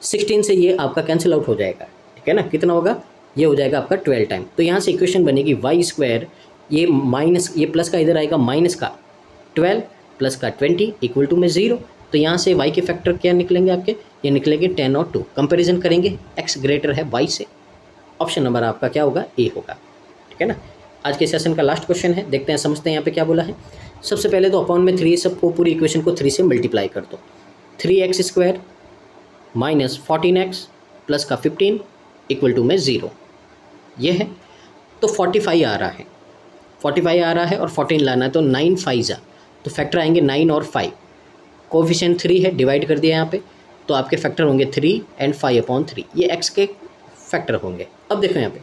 16 से ये आपका कैंसिल आउट हो जाएगा, ठीक है ना, कितना होगा ये हो जाएगा आपका 12 टाइम। तो यहाँ से इक्वेशन बनेगी y², ये माइनस ये प्लस का इधर आएगा माइनस का 12 प्लस का 20 इक्वल टू में 0। तो यहाँ से y के फैक्टर क्या निकलेंगे आपके, ये निकलेंगे 10 और 2, कंपेरिजन करेंगे x ग्रेटर है y से। ऑप्शन नंबर आपका क्या होगा ए होगा, ठीक है ना। आज के सेशन का लास्ट क्वेश्चन है, देखते हैं समझते हैं यहाँ पे क्या बोला है। सबसे पहले तो अपॉन में 3 सबको पूरी इक्वेशन को 3 से मल्टीप्लाई कर दो, 3x² माइनस 14x प्लस का 15 इक्वल टू में 0, ये है। तो 45 आ रहा है, 45 आ रहा है और 14 लाना है, तो 9 5 जा, तो फैक्टर आएंगे 9 और 5, कोफिशिएंट 3 है, डिवाइड कर दिया यहाँ पे, तो आपके फैक्टर होंगे 3 एंड 5/3, ये x के फैक्टर होंगे। अब देखो यहाँ पे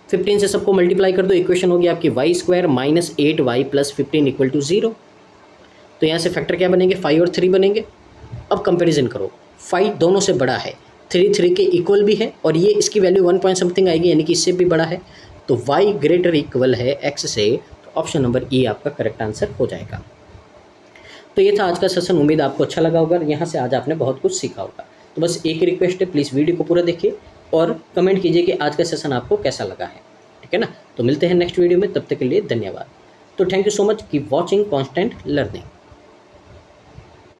15 से सबको मल्टीप्लाई कर दो, इक्वेशन होगी आपकी y² minus 8y plus 15 equal to 0। तो यहाँ से फैक्टर क्या बनेंगे 5 और 3 बनेंगे। अब कंपैरिजन करो, 5 दोनों से बड़ा है, 3 के इक्वल भी है और ये इसकी वैल्यू 1 पॉइंट समथिंग आएगी, यानी कि इससे भी बड़ा है, तो y ग्रेटर इक्वल है x से, तो ऑप्शन नंबर ई आपका करेक्ट आंसर हो जाएगा। तो ये था आज का सेशन, उम्मीद आपको अच्छा लगा होगा, यहाँ से आज आपने बहुत कुछ सीखा होगा। तो बस एक रिक्वेस्ट है, प्लीज़ वीडियो को पूरा देखिए और कमेंट कीजिए कि आज का सेशन आपको कैसा लगा है, ठीक है ना। तो मिलते हैं नेक्स्ट वीडियो में, तब तक के लिए धन्यवाद। तो thank you so much, keep watching constant learning.